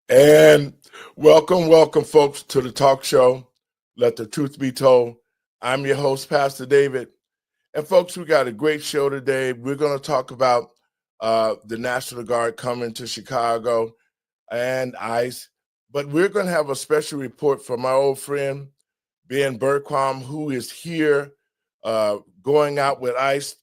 And welcome, folks, to the talk show, Let the Truth Be Told. I'm your host, Pastor David. And, folks, we got a great show today. We're going to talk about the National Guard coming to Chicago and ICE. But we're going to have a special report from our old friend, Ben Berquam, who is here going out with ICE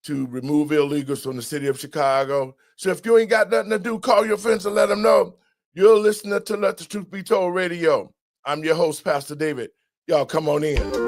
to remove illegals from the city of Chicago. So if you ain't got nothing to do, call your friends and let them know. You're listening to Let the Truth Be Told Radio. I'm your host, Pastor David. Y'all come on in.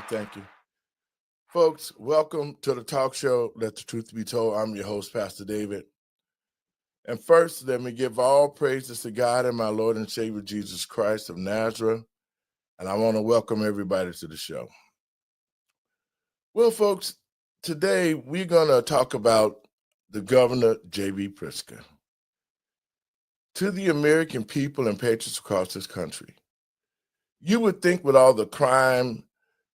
Thank you. Folks, welcome to the talk show, Let the Truth Be Told. I'm your host, Pastor David. And first, let me give all praises to God and my Lord and Savior, Jesus Christ of Nazareth. And I want to welcome everybody to the show. Well, folks, today we're going to talk about the Governor, J.B. Pritzker. To the American people and patriots across this country, you would think with all the crime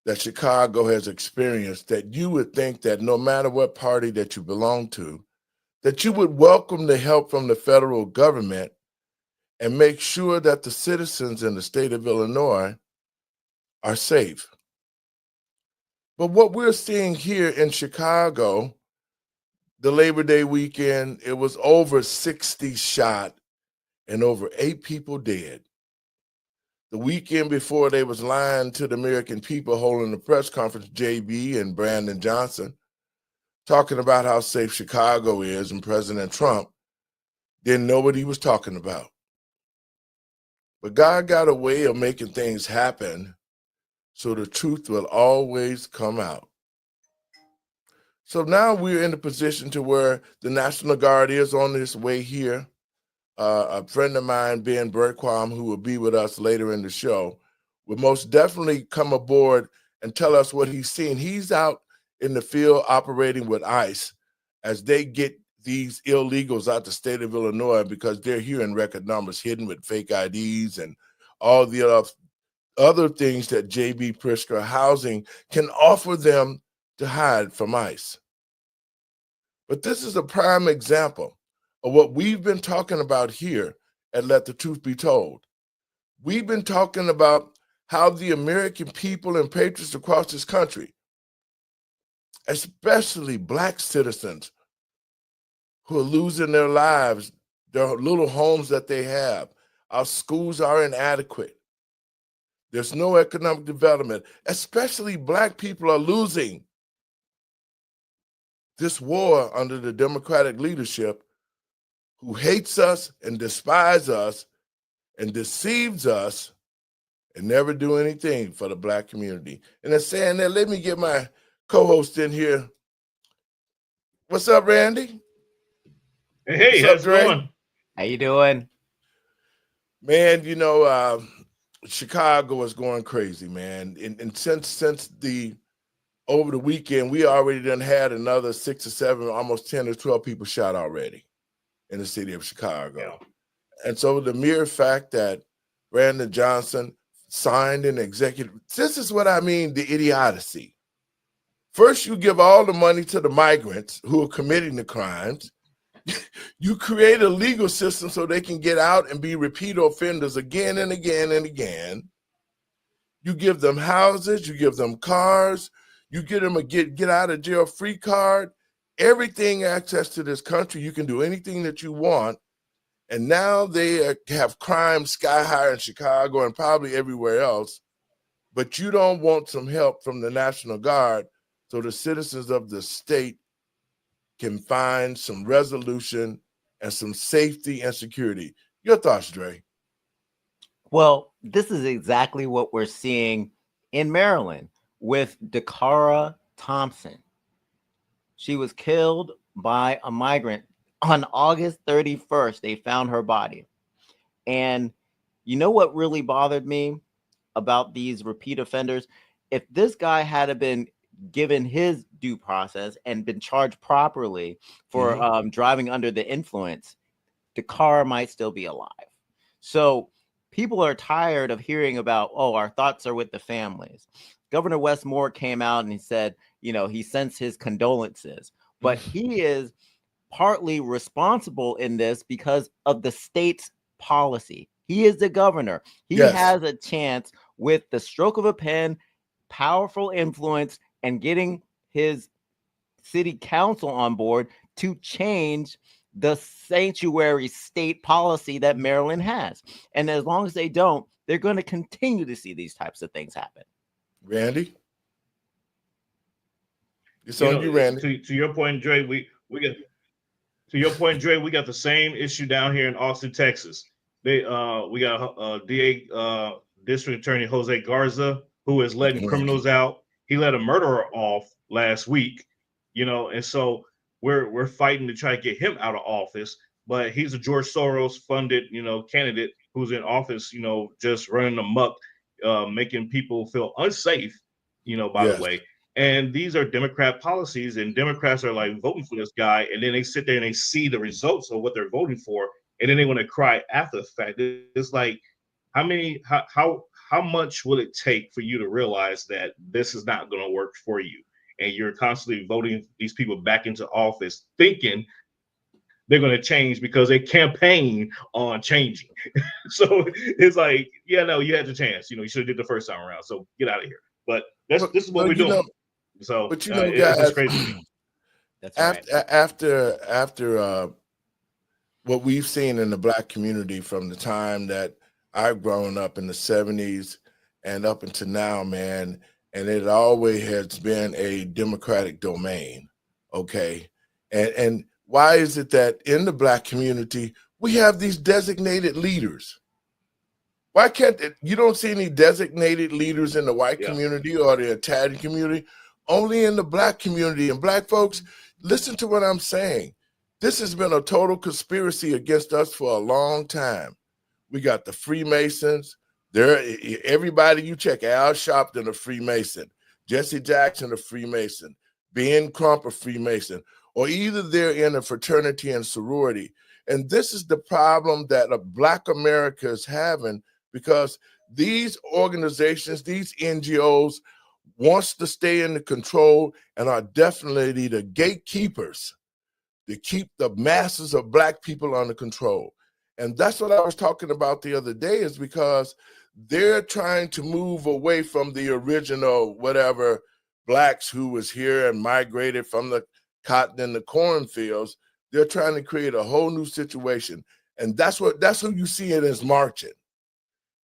that Chicago has experienced, that you would think that no matter what party that you belong to, that you would welcome the help from the federal government and make sure that the citizens in the state of Illinois are safe. But what we're seeing here in Chicago, the Labor Day weekend, it was over 60 shot and over 8 people dead. The weekend before, they was lying to the American people, holding a press conference, JB and Brandon Johnson, talking about how safe Chicago is, and President Trump didn't know what he was talking about. But God got a way of making things happen so the truth will always come out. So now we're in a position to where the National Guard is on its way here. A friend of mine, Ben Berquam, who will be with us later in the show, will most definitely come aboard and tell us what he's seen. He's out in the field operating with ICE as they get these illegals out the state of Illinois, because they're here in record numbers, hidden with fake IDs and all the other things that J.B. Pritzker housing can offer them to hide from ICE. But this is a prime example of what we've been talking about here at Let the Truth Be Told. We've been talking about how the American people and patriots across this country, especially Black citizens who are losing their lives, their little homes that they have. Our schools are inadequate. There's no economic development. Especially Black people are losing this war under the Democratic leadership, who hates us and despises us and deceives us and never do anything for the Black community. And in saying that, let me get my co-host in here. What's up, Randy? Hey, how's it going? How you doing? Man, you know, Chicago is going crazy, man. And since the over the weekend, we already done had another 6 or 7, almost 10 or 12 people shot already in the city of Chicago. Yeah. And so the mere fact that Brandon Johnson signed an executive, this is what I mean, the idiocy. First, you give all the money to the migrants who are committing the crimes. You create a legal system so they can get out and be repeat offenders again and again and again. You give them houses, you give them cars, you get them a get out of jail free card, everything access to this country. You can do anything that you want. And now they have crime sky high in Chicago and probably everywhere else. But you don't want some help from the National Guard so the citizens of the state can find some resolution and some safety and security. Your thoughts, Dre? Well, this is exactly what we're seeing in Maryland with Dakara Thompson. She was killed by a migrant on August 31st. They found her body. And you know what really bothered me about these repeat offenders? If this guy had been given his due process and been charged properly for driving under the influence, Dakara might still be alive. So people are tired of hearing about, oh, our thoughts are with the families. Governor Wes Moore came out and he said, he sends his condolences, but he is partly responsible in this because of the state's policy. He is the governor. He has a chance with the stroke of a pen, powerful influence, and getting his city council on board to change the sanctuary state policy that Maryland has. And as long as they don't, they're going to continue to see these types of things happen. Randy? It's on you, Randy. To your point, Dre, we got to your point, Dre, we got the same issue down here in Austin, Texas. We got DA District Attorney Jose Garza, who is letting criminals out. He let a murderer off last week, and so we're fighting to try to get him out of office. But he's a George Soros funded, candidate who's in office, just running amok, making people feel unsafe, by the way. And these are Democrat policies, and Democrats are like voting for this guy, and then they sit there and they see the results of what they're voting for, and then they want to cry after the fact. It's like, how much will it take for you to realize that this is not going to work for you, and you're constantly voting these people back into office, thinking they're going to change because they campaign on changing. So it's like, yeah, no, you had the chance. You should have did the first time around. So get out of here. But this is what we're doing. So, but guys, it's crazy. That's right. After what we've seen in the Black community from the time that I've grown up in the 70s and up until now, man, and it always has been a Democratic domain, okay? And why is it that in the Black community, we have these designated leaders? Why can't you don't see any designated leaders in the white community or the Italian community? Only in the Black community. And Black folks, listen to what I'm saying. This has been a total conspiracy against us for a long time. We got the Freemasons. Everybody you check, Al Sharpton a Freemason, Jesse Jackson a Freemason, Ben Crump a Freemason, or either they're in a fraternity and sorority. And this is the problem that Black America is having, because these organizations, these NGOs, wants to stay in the control and are definitely the gatekeepers to keep the masses of Black people under control. And that's what I was talking about the other day, is because they're trying to move away from the original whatever Blacks who was here and migrated from the cotton and the cornfields. They're trying to create a whole new situation. And that's who you see it as marching.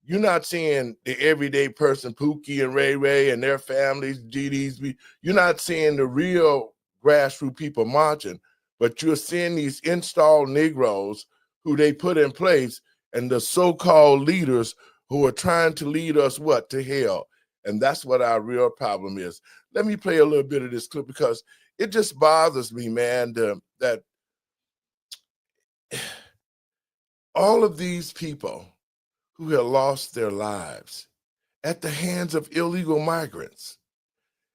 You're not seeing the everyday person, Pookie and Ray Ray and their families, GDs. You're not seeing the real grassroots people marching, but you're seeing these installed Negroes who they put in place and the so-called leaders who are trying to lead us to hell. And that's what our real problem is. Let me play a little bit of this clip because it just bothers me, man, that all of these people who have lost their lives at the hands of illegal migrants.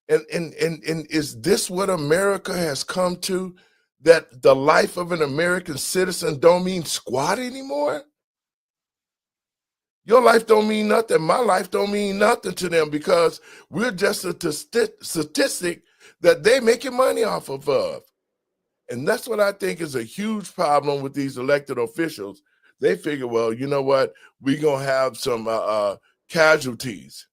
And is this what America has come to, that the life of an American citizen don't mean squat anymore? Your life don't mean nothing. My life don't mean nothing to them because we're just a statistic that they making money off of. And that's what I think is a huge problem with these elected officials. They figure, well, you know what? We're going to have some casualties.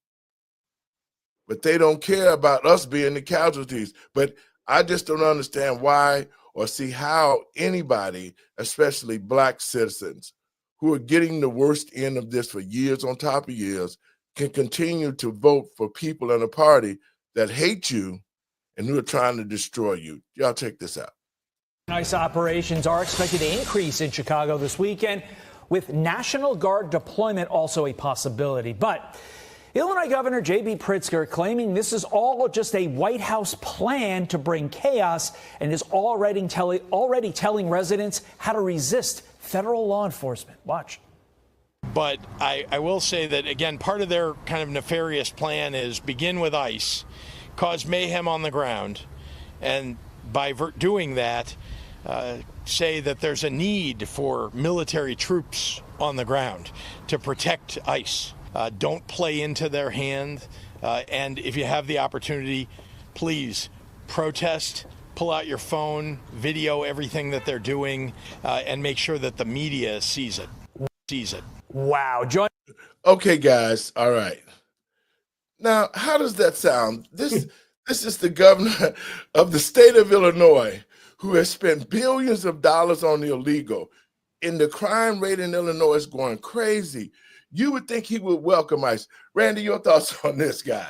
But they don't care about us being the casualties. But I just don't understand why or see how anybody, especially Black citizens, who are getting the worst end of this for years on top of years, can continue to vote for people in a party that hate you and who are trying to destroy you. Y'all check this out. ICE operations are expected to increase in Chicago this weekend, with National Guard deployment also a possibility. But Illinois Governor J.B. Pritzker claiming this is all just a White House plan to bring chaos and is already telling residents how to resist federal law enforcement. Watch. But I will say that, again, part of their kind of nefarious plan is begin with ICE, cause mayhem on the ground, and by doing that, say that there's a need for military troops on the ground to protect ICE. Don't play into their hand. And if you have the opportunity, please protest, pull out your phone, video everything that they're doing, and make sure that the media sees it. Wow. Okay, guys. All right. Now, how does that sound? This is the governor of the state of Illinois, who has spent billions of dollars on the illegal. And the crime rate in Illinois is going crazy. You would think he would welcome ICE. Randy, your thoughts on this guy?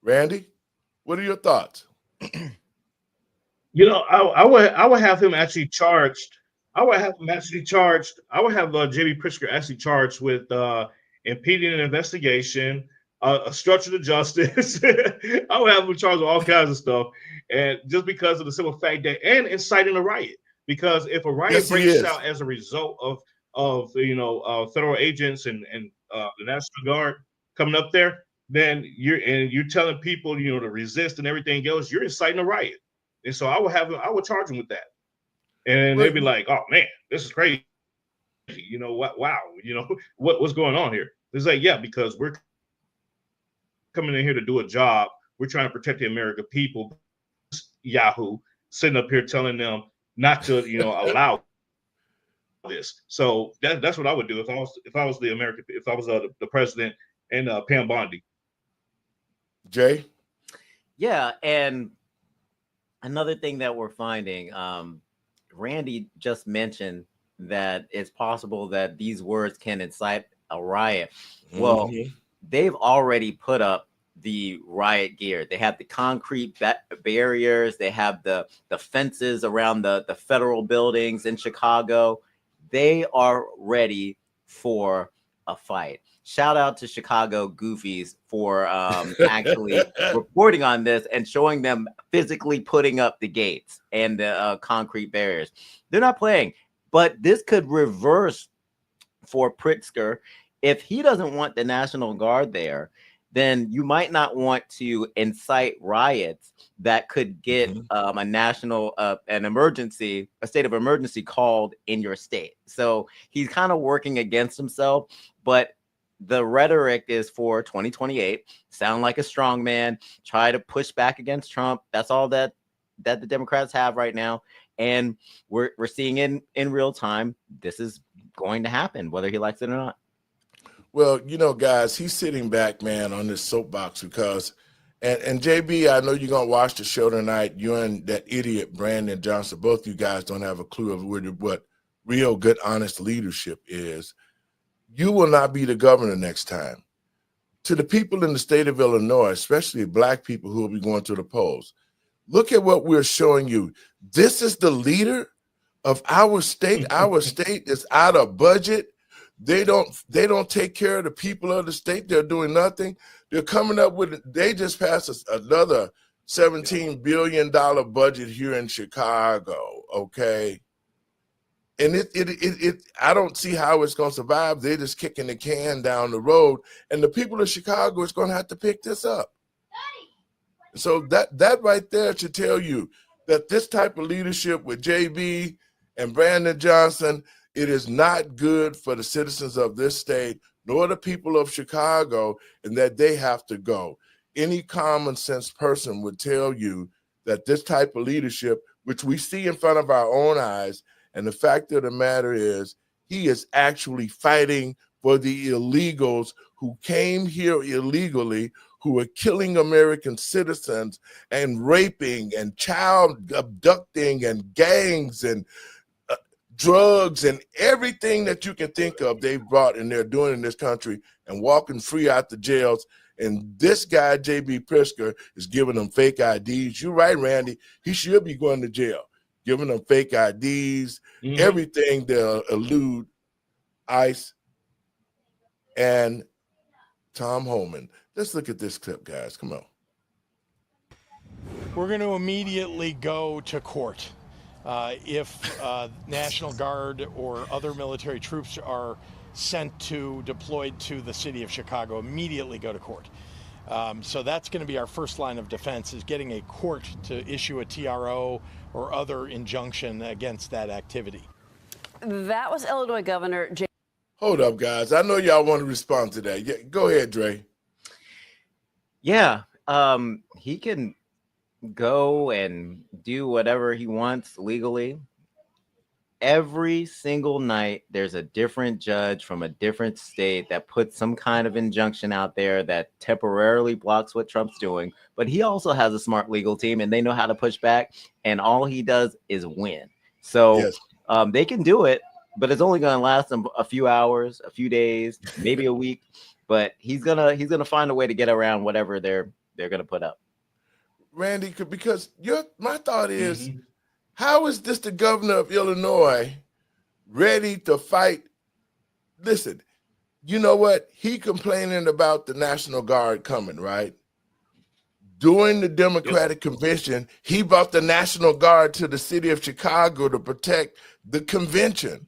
Randy, what are your thoughts? You know, I would have him actually charged. I would have J.B. Pritzker actually charged with impeding an investigation, obstruction of justice. I would have him charged with all kinds of stuff, and just because of the simple fact that, and inciting a riot. Because if a riot breaks out as a result of federal agents and the National Guard coming up there, then you're telling people to resist and everything else, you're inciting a riot. And so I would charge him with that. And they'd be like, "Oh man, this is crazy. You know what? Wow, what's going on here?" It's like, yeah, because we're coming in here to do a job. We're trying to protect the American people. Yahoo sitting up here telling them not to, allow this. So that's what I would do if I was the president and Pam Bondi. Jay? Yeah, and another thing that we're finding, Randy just mentioned that it's possible that these words can incite a riot. Well, they've already put up the riot gear. They have the concrete barriers. They have the fences around the federal buildings in Chicago. They are ready for a fight. Shout out to Chicago Goofies for actually reporting on this and showing them physically putting up the gates and the concrete barriers. They're not playing, but this could reverse for Pritzker. If he doesn't want the National Guard there, then you might not want to incite riots that could get a national a state of emergency called in your state. So he's kind of working against himself, but the rhetoric is for 2028. Sound like a strong man, try to push back against Trump. That's all that the Democrats have right now. And we're seeing in real time, this is going to happen, whether he likes it or not. Well, guys, he's sitting back, man, on this soapbox because, and JB, I know you're going to watch the show tonight. You and that idiot Brandon Johnson, both you guys don't have a clue of what real good, honest leadership is. You will not be the governor next time. To the people in the state of Illinois, especially Black people who will be going to the polls, look at what we're showing you. This is the leader of our state. Our state is out of budget. They don't take care of the people of the state. They're doing nothing. They're coming up with, they just passed another $17 billion budget here in Chicago, okay? And I don't see how it's going to survive. They're just kicking the can down the road, and the people of Chicago is going to have to pick this up. So that right there should tell you that this type of leadership with JB and Brandon Johnson, it is not good for the citizens of this state, nor the people of Chicago, and that they have to go. Any common sense person would tell you that this type of leadership, which we see in front of our own eyes, and the fact of the matter is, he is actually fighting for the illegals who came here illegally, who are killing American citizens and raping and child abducting and gangs and drugs and everything that you can think of they've brought and they're doing in this country and walking free out the jails. And this guy, J.B. Pritzker, is giving them fake IDs. You're right, Randy. He should be going to jail, giving them fake IDs, everything to elude ICE and Tom Homan. Let's look at this clip, guys. Come on. We're going to immediately go to court. If National Guard or other military troops are deployed to the city of Chicago, immediately go to court. So that's going to be our first line of defense, is getting a court to issue a TRO or other injunction against that activity. That was Illinois Governor J. Hold up, guys. I know y'all want to respond to that. Yeah, go ahead, Dre. Yeah, he can go and do whatever he wants legally. Every single night, there's a different judge from a different state that puts some kind of injunction out there that temporarily blocks what Trump's doing. But he also has a smart legal team, and they know how to push back. And all he does is win. So Yes. They can do it, but it's only going to last them a few hours, a few days, maybe a week. But he's gonna find a way to get around whatever they're gonna put up. Randy, because my thought is, how is this the governor of Illinois ready to fight? Listen, you know what? He complaining about the National Guard coming, right? During the Democratic convention, he brought the National Guard to the city of Chicago to protect the convention.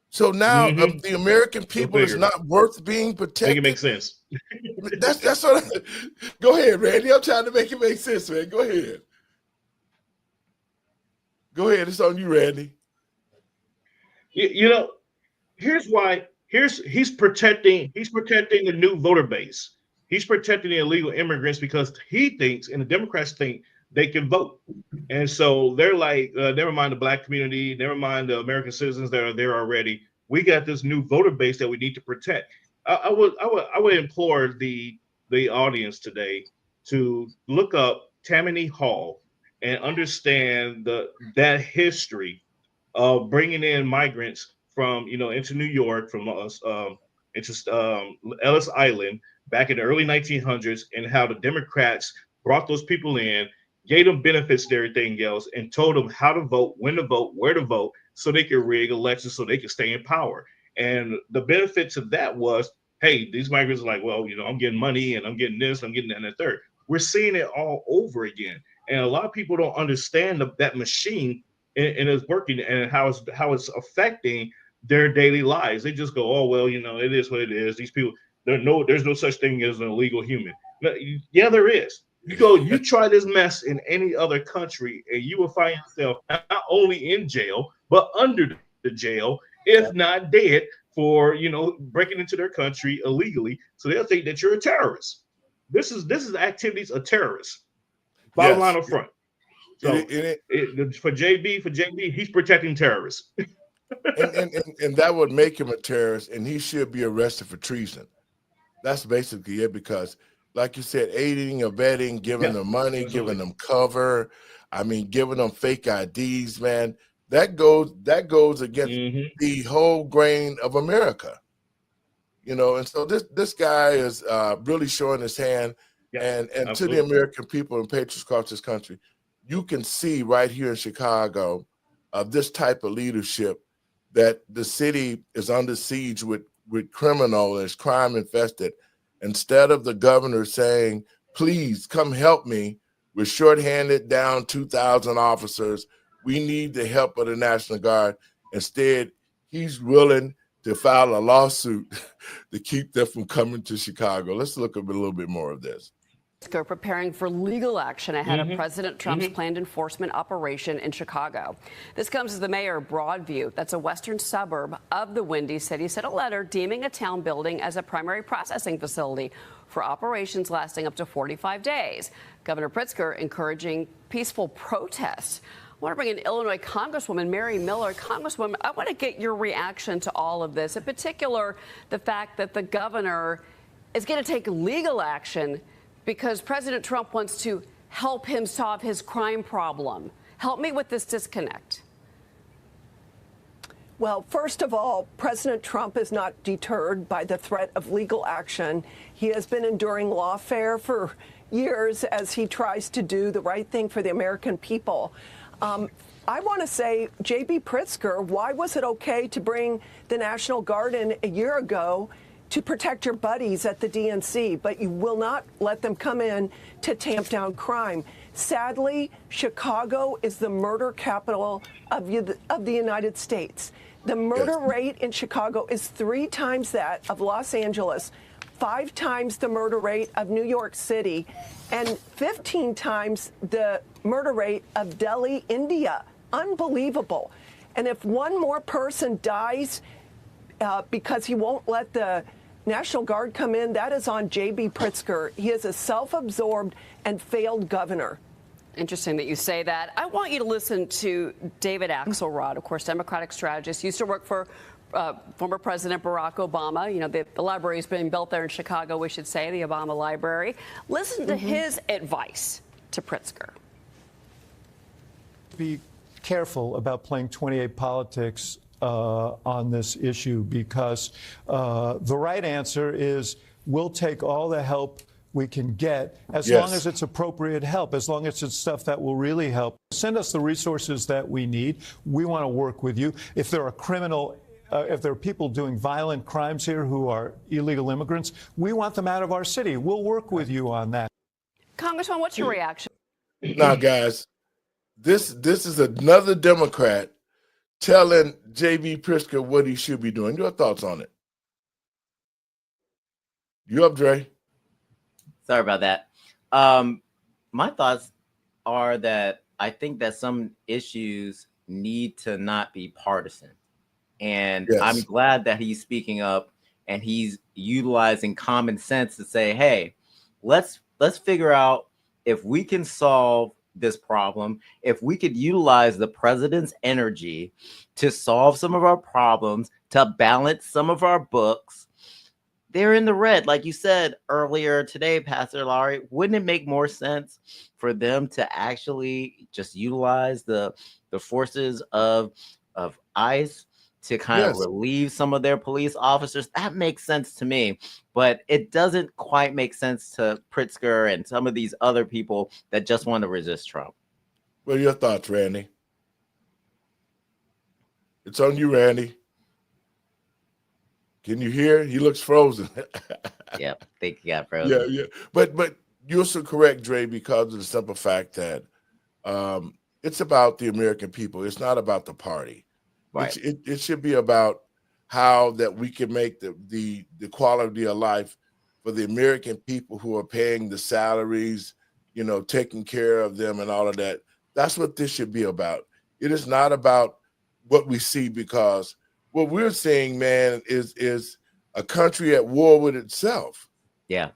So now the American people is not worth being protected. Make it make sense. That's what go ahead, Randy. I'm trying to make it make sense, man. Go ahead. Go ahead. It's on you, Randy. You know, here's why. He's protecting the new voter base. He's protecting the illegal immigrants because he thinks, and the Democrats think, they can vote. And so they're like, never mind the black community, never mind the American citizens that are there already. We got this new voter base that we need to protect. I would implore the audience today to look up Tammany Hall and understand that history of bringing in migrants from, into New York, from Ellis Island back in the early 1900s, and how the Democrats brought those people in, gave them benefits and everything else, and told them how to vote, when to vote, where to vote, so they could rig elections, so they could stay in power. And the benefits of that was, hey, these migrants are like, well, I'm getting money and I'm getting this, I'm getting that and the third. We're seeing it all over again. And a lot of people don't understand that machine and it's working and how it's affecting their daily lives. They just go, oh, well, it is what it is. These people, there's no such thing as an illegal human. Yeah, there is. You try this mess in any other country, and you will find yourself not only in jail, but under the jail, if not dead, for breaking into their country illegally. So they'll think that you're a terrorist. This is activities of terrorists. Bottom line up front. So for JB, he's protecting terrorists. and that would make him a terrorist, and he should be arrested for treason. That's basically it, because like you said, aiding, abetting, giving them money, giving them cover, giving them fake IDs, man, that goes against the whole grain of America. And so this guy is really showing his hand, and to the American people and patriots across this country, you can see right here in Chicago this type of leadership, that the city is under siege with criminal, it's crime infested. Instead of the governor saying, please come help me, we're shorthanded, down 2,000 officers, we need the help of the National Guard. Instead, he's willing to file a lawsuit to keep them from coming to Chicago. Let's look at a little bit more of this. preparing for legal action ahead of President Trump's planned enforcement operation in Chicago. This comes as the mayor of Broadview, that's a western suburb of the Windy City, sent a letter deeming a town building as a primary processing facility for operations lasting up to 45 days. Governor Pritzker encouraging peaceful protests. I want to bring in Illinois Congresswoman Mary Miller. Congresswoman, I want to get your reaction to all of this, in particular the fact that the governor is going to take legal action because President Trump wants to help him solve his crime problem. Help me with this disconnect. Well, first of all, President Trump is not deterred by the threat of legal action. He has been enduring lawfare for years as he tries to do the right thing for the American people. I want to say, J.B. Pritzker, why was it okay to bring the National Guard in a year ago to protect your buddies at the DNC, but you will not let them come in to tamp down crime? Sadly, Chicago is the murder capital of the United States. The murder rate in Chicago is 3 times that of Los Angeles, 5 times the murder rate of New York City, and 15 times the murder rate of Delhi, India. Unbelievable. And if one more person dies because he won't let the National Guard come in, that is on J.B. Pritzker. He is a self-absorbed and failed governor. Interesting that you say that. I want you to listen to David Axelrod, of course, Democratic strategist, used to work for former President Barack Obama. You know, the library is being built there in Chicago, we should say, the Obama Library. Listen to his advice to Pritzker. Be careful about playing 28 politics on this issue, because the right answer is we'll take all the help we can get as long as it's appropriate help, as long as it's stuff that will really help. Send us the resources that we need. We want to work with you. If there are if there are people doing violent crimes here who are illegal immigrants, we want them out of our city. We'll work with you on that. Congressman, what's your reaction? Now, guys, this is another Democrat telling J.B. Pritzker what he should be doing. Your thoughts on it? You up, Dre? Sorry about that. My thoughts are that I think that some issues need to not be partisan. And I'm glad that he's speaking up and he's utilizing common sense to say, hey, let's figure out if we can solve this problem, if we could utilize the president's energy to solve some of our problems, to balance some of our books. They're in the red, like you said earlier today, Pastor Lowery. Wouldn't it make more sense for them to actually just utilize the forces of ICE to kind of relieve some of their police officers? That makes sense to me, but it doesn't quite make sense to Pritzker and some of these other people that just want to resist Trump. What are your thoughts, Randy? It's on you, Randy. Can you hear? He looks frozen. Yeah, I think he got frozen. Yeah. But you're so correct, Dre, because of the simple fact that it's about the American people. It's not about the party. Right. It should be about how that we can make the quality of life for the American people who are paying the salaries, you know, taking care of them and all of that. That's what this should be about. It is not about what we see, because what we're seeing, man, is a country at war with itself. Yeah.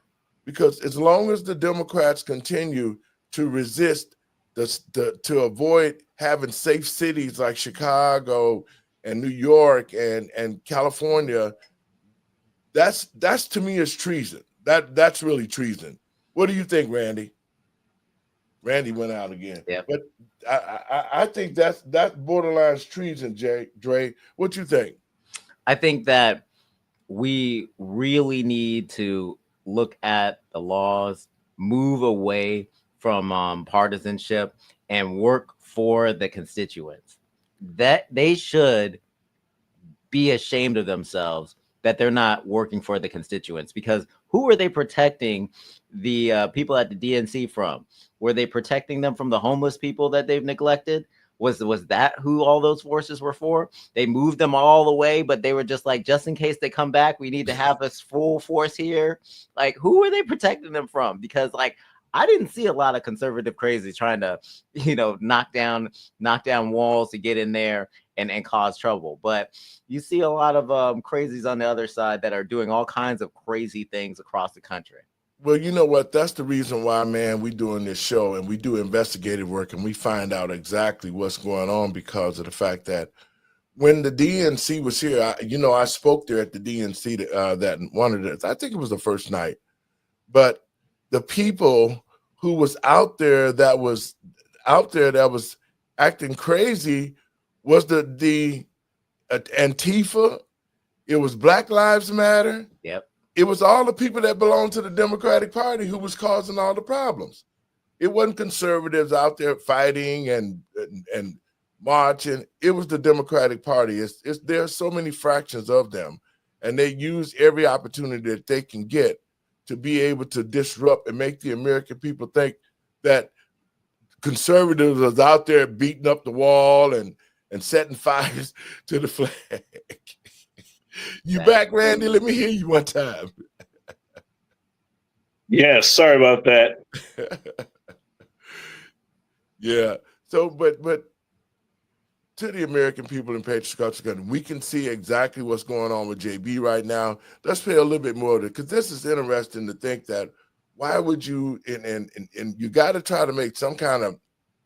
Because as long as the Democrats continue to resist to avoid having safe cities like Chicago and New York and California, that's to me is treason. That's really treason. What do you think, Randy? Randy went out again. Yeah. But I think that's borderline treason, Dre. What you think? I think that we really need to look at the laws, move away from partisanship, and work for the constituents. That they should be ashamed of themselves that they're not working for the constituents, because who are they protecting the people at the DNC from? Were they protecting them from the homeless people that they've neglected? Was that who all those forces were for? They moved them all away, but they were just like, just in case they come back, we need to have this full force here. Like, who are they protecting them from? Because like, I didn't see a lot of conservative crazy trying to, knock down walls to get in there and cause trouble. But you see a lot of crazies on the other side that are doing all kinds of crazy things across the country. Well, you know what? That's the reason why, man, we doing this show and we do investigative work and we find out exactly what's going on because of the fact that when the DNC was here, I spoke there at the DNC that one of the, I think it was the first night, but the people who was out there that was acting crazy was the Antifa. It was Black Lives Matter. Yep. It was all the people that belonged to the Democratic Party who was causing all the problems. It wasn't conservatives out there fighting and marching. It was the Democratic Party. There are so many fractions of them, and they use every opportunity that they can get to be able to disrupt and make the American people think that conservatives are out there beating up the wall and setting fires to the flag. You back, Randy? Let me hear you one time. Yeah, sorry about that. Yeah. So, but to the American people in Patriots Across the Country, we can see exactly what's going on with JB right now. Let's pay a little bit more to, because this is interesting to think that why would you, and you got to try to make some kind of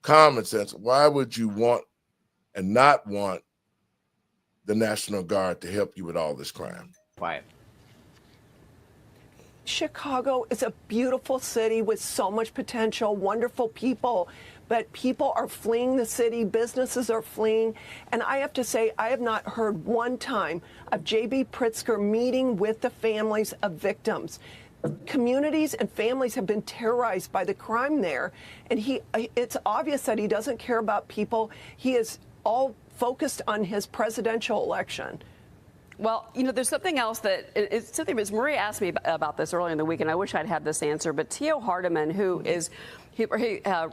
common sense. Why would you want and not want the National Guard to help you with all this crime? Quiet. Chicago is a beautiful city with so much potential, wonderful people, but people are fleeing the city, businesses are fleeing, and I have to say, I have not heard one time of J.B. Pritzker meeting with the families of victims. Communities and families have been terrorized by the crime there, and it's obvious that he doesn't care about people. He is all focused on his presidential election. Well, there's something else it's something Ms. Maria asked me about this earlier in the week, and I wish I'd had this answer. But Theo Hardiman, who is he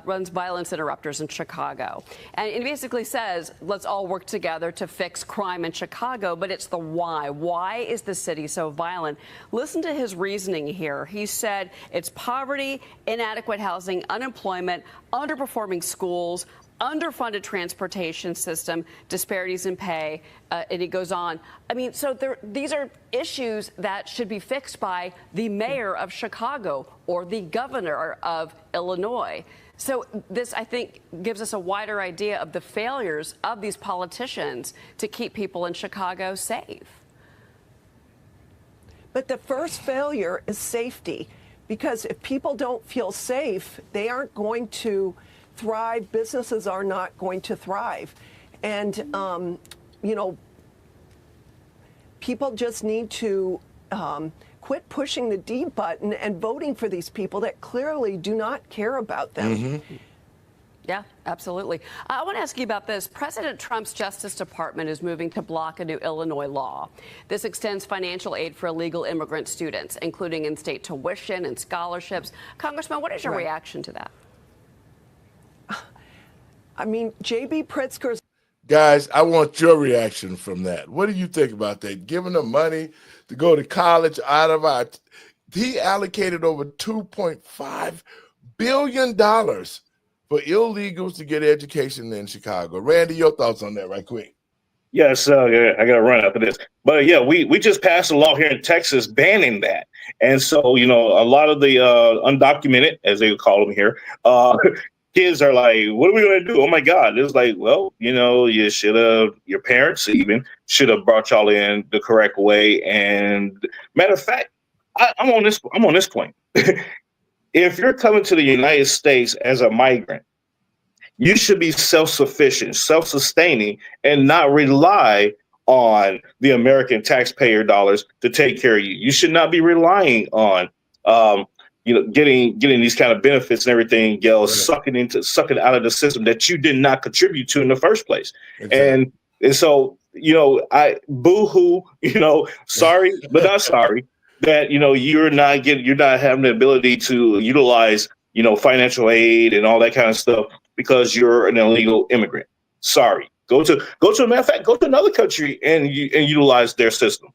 runs Violence Interrupters in Chicago, and he basically says, let's all work together to fix crime in Chicago. But it's the why. Why is the city so violent? Listen to his reasoning here. He said it's poverty, inadequate housing, unemployment, underperforming schools, underfunded transportation system, disparities in pay, and he goes on. I mean, so these are issues that should be fixed by the mayor of Chicago or the governor of Illinois. So this, I think, gives us a wider idea of the failures of these politicians to keep people in Chicago safe. But the first failure is safety, because if people don't feel safe, they aren't going to thrive. Businesses are not going to thrive. And, people just need to quit pushing the D button and voting for these people that clearly do not care about them. Mm-hmm. Yeah, absolutely. I want to ask you about this. President Trump's Justice Department is moving to block a new Illinois law. This extends financial aid for illegal immigrant students, including in-state tuition and scholarships. Congressman, what is your reaction to that? I mean, J.B. Pritzker's. Guys, I want your reaction from that. What do you think about that? Giving them money to go to college out of he allocated over $2.5 billion for illegals to get education in Chicago. Randy, your thoughts on that right quick. Yes, I got to run after this. But yeah, we just passed a law here in Texas banning that. And so, a lot of the undocumented, as they would call them here, kids are like, what are we going to do? Oh, my God. It's like, well, you should have, your parents even should have brought y'all in the correct way. And matter of fact, I'm on this point. If you're coming to the United States as a migrant, you should be self-sufficient, self-sustaining, and not rely on the American taxpayer dollars to take care of you. You should not be relying on getting these kind of benefits and everything else, right, sucking out of the system that you did not contribute to in the first place. Exactly. And so, I boo-hoo, sorry, but not sorry that, you're not having the ability to utilize, financial aid and all that kind of stuff because you're an illegal immigrant. Sorry. Go to a matter of fact, go to another country and utilize their system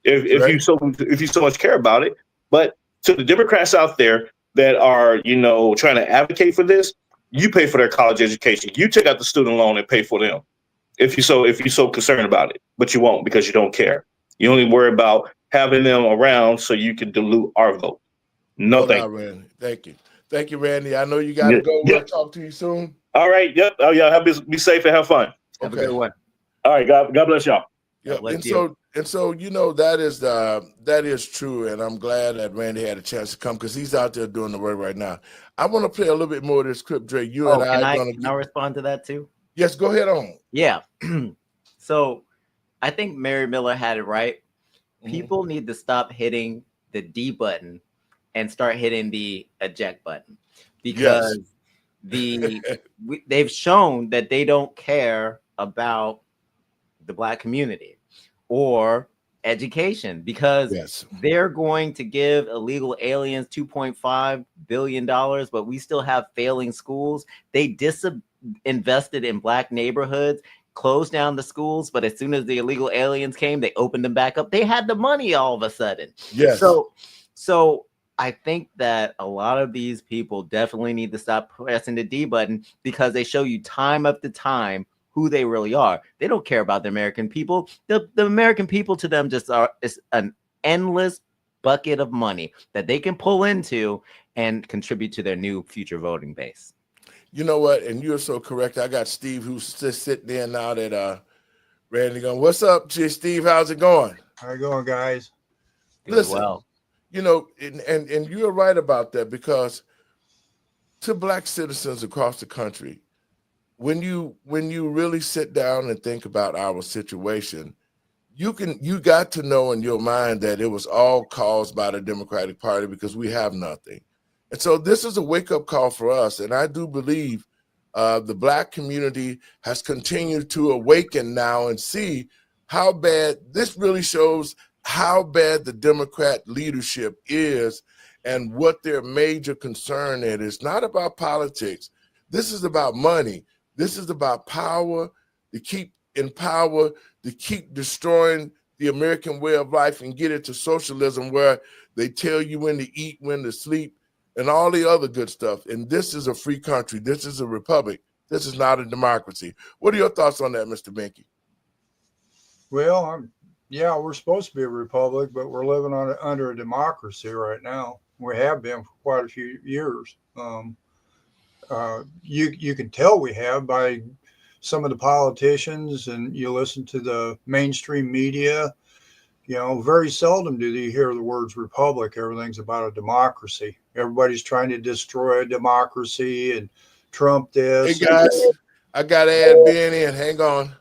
if you so much care about it. But to the Democrats out there, that are, trying to advocate for this, you pay for their college education. You take out the student loan and pay for them if you're so concerned about it, but you won't because you don't care. You only worry about having them around so you can dilute our vote. No, thank you. Randy. Thank you, Randy. I know you got to go. We'll talk to you soon. All right. Yep. Oh, yeah. Be safe and have fun. Have a good one. All right. God bless y'all. Yeah. And so that is true, and I'm glad that Randy had a chance to come because he's out there doing the work right now. I want to play a little bit more of this clip, Dre. Can I respond to that too? Yes, go ahead on. Yeah. So I think Mary Miller had it right. People need to stop hitting the D button and start hitting the eject button because they've shown that they don't care about the Black community or education because they're going to give illegal aliens $2.5 billion, but we still have failing schools. They disinvested in Black neighborhoods, closed down the schools, but as soon as the illegal aliens came, they opened them back up. They had the money all of a sudden. Yes. So I think that a lot of these people definitely need to stop pressing the D button because they show you time after time who they really are. They don't care about the American people. The American people to them is an endless bucket of money that they can pull into and contribute to their new future voting base. You know what? And you're so correct. I got Steve who's just sitting there now that Randy going, what's up, Steve? How's it going? How you going, guys? Listen, well. And you're right about that because to Black citizens across the country, when you really sit down and think about our situation, you got to know in your mind that it was all caused by the Democratic Party because we have nothing. And so this is a wake-up call for us. And I do believe the Black community has continued to awaken now and see how bad this really shows how bad the Democrat leadership is and what their major concern is. It's not about politics. This is about money. This is about power, to keep in power, to keep destroying the American way of life and get it to socialism where they tell you when to eat, when to sleep, and all the other good stuff. And this is a free country. This is a republic. This is not a democracy. What are your thoughts on that, Mr. Binky? Well, yeah, we're supposed to be a republic, but we're living under a democracy right now. We have been for quite a few years. You can tell we have by some of the politicians, and you listen to the mainstream media. Very seldom do you hear the words republic. Everything's about a democracy. Everybody's trying to destroy a democracy and Trump this. Hey guys, I gotta add Ben in. Hang on.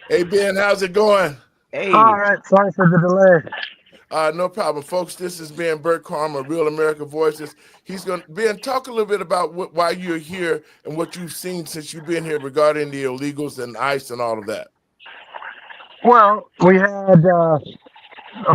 Hey, Ben, how's it going? Hey. All right. Sorry for the delay. No problem, folks. This is Ben Burkharm of Real American Voices. Ben, talk a little bit about why you're here and what you've seen since you've been here regarding the illegals and ICE and all of that. Well, we had a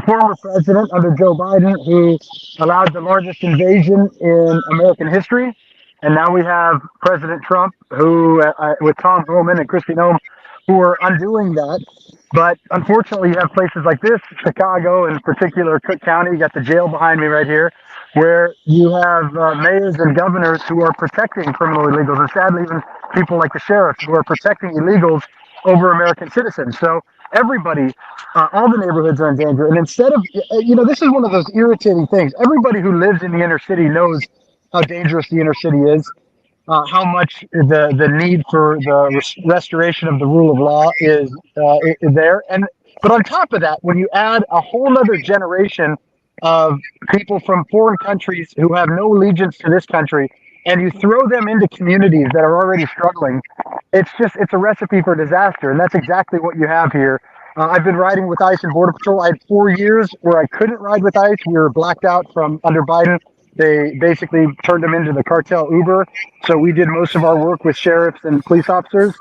former president under Joe Biden who allowed the largest invasion in American history. And now we have President Trump who, with Tom Homan and Kristi Noem, who are undoing that. But unfortunately, you have places like this, Chicago, in particular, Cook County. You got the jail behind me right here, where you have mayors and governors who are protecting criminal illegals, and sadly, even people like the sheriffs who are protecting illegals over American citizens. So everybody, all the neighborhoods are in danger. And instead of, this is one of those irritating things. Everybody who lives in the inner city knows how dangerous the inner city is. How much the need for the restoration of the rule of law is there. But on top of that, when you add a whole other generation of people from foreign countries who have no allegiance to this country, and you throw them into communities that are already struggling, it's a recipe for disaster. And that's exactly what you have here. I've been riding with ICE and Border Patrol. I had 4 years where I couldn't ride with ICE. We were blacked out from under Biden. They basically turned them into the cartel Uber. So we did most of our work with sheriffs and police officers.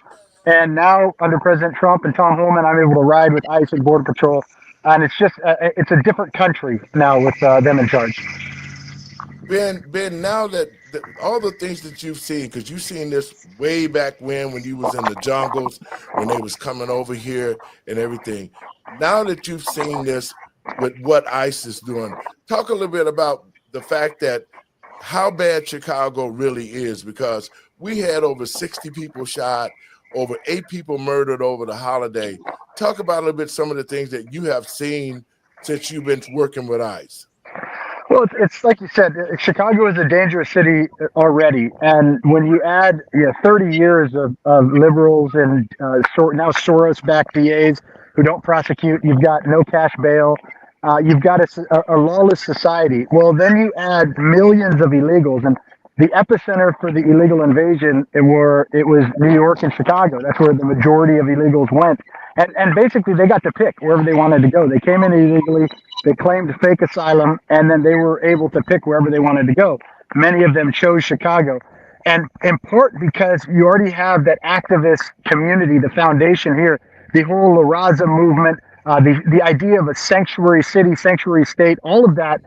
And now under President Trump and Tom Homan, I'm able to ride with ICE and Border Patrol. And it's just, it's a different country now with them in charge. Ben, now that all the things that you've seen, because you've seen this way back when you was in the jungles, when they was coming over here and everything. Now that you've seen this with what ICE is doing, talk a little bit about the fact that how bad Chicago really is, because we had over 60 people shot, over 8 people murdered over the holiday. Talk about a little bit some of the things that you have seen since you've been working with ICE. Well, it's like you said, Chicago is a dangerous city already. And when you add 30 years of liberals and now Soros-backed DAs who don't prosecute, you've got no cash bail, you've got a lawless society. Well, then you add millions of illegals. And the epicenter for the illegal invasion, it was New York and Chicago. That's where the majority of illegals went. And basically, they got to pick wherever they wanted to go. They came in illegally, they claimed fake asylum, and then they were able to pick wherever they wanted to go. Many of them chose Chicago. And important because you already have that activist community, the foundation here, the whole La Raza movement, the idea of a sanctuary city, sanctuary state, all of that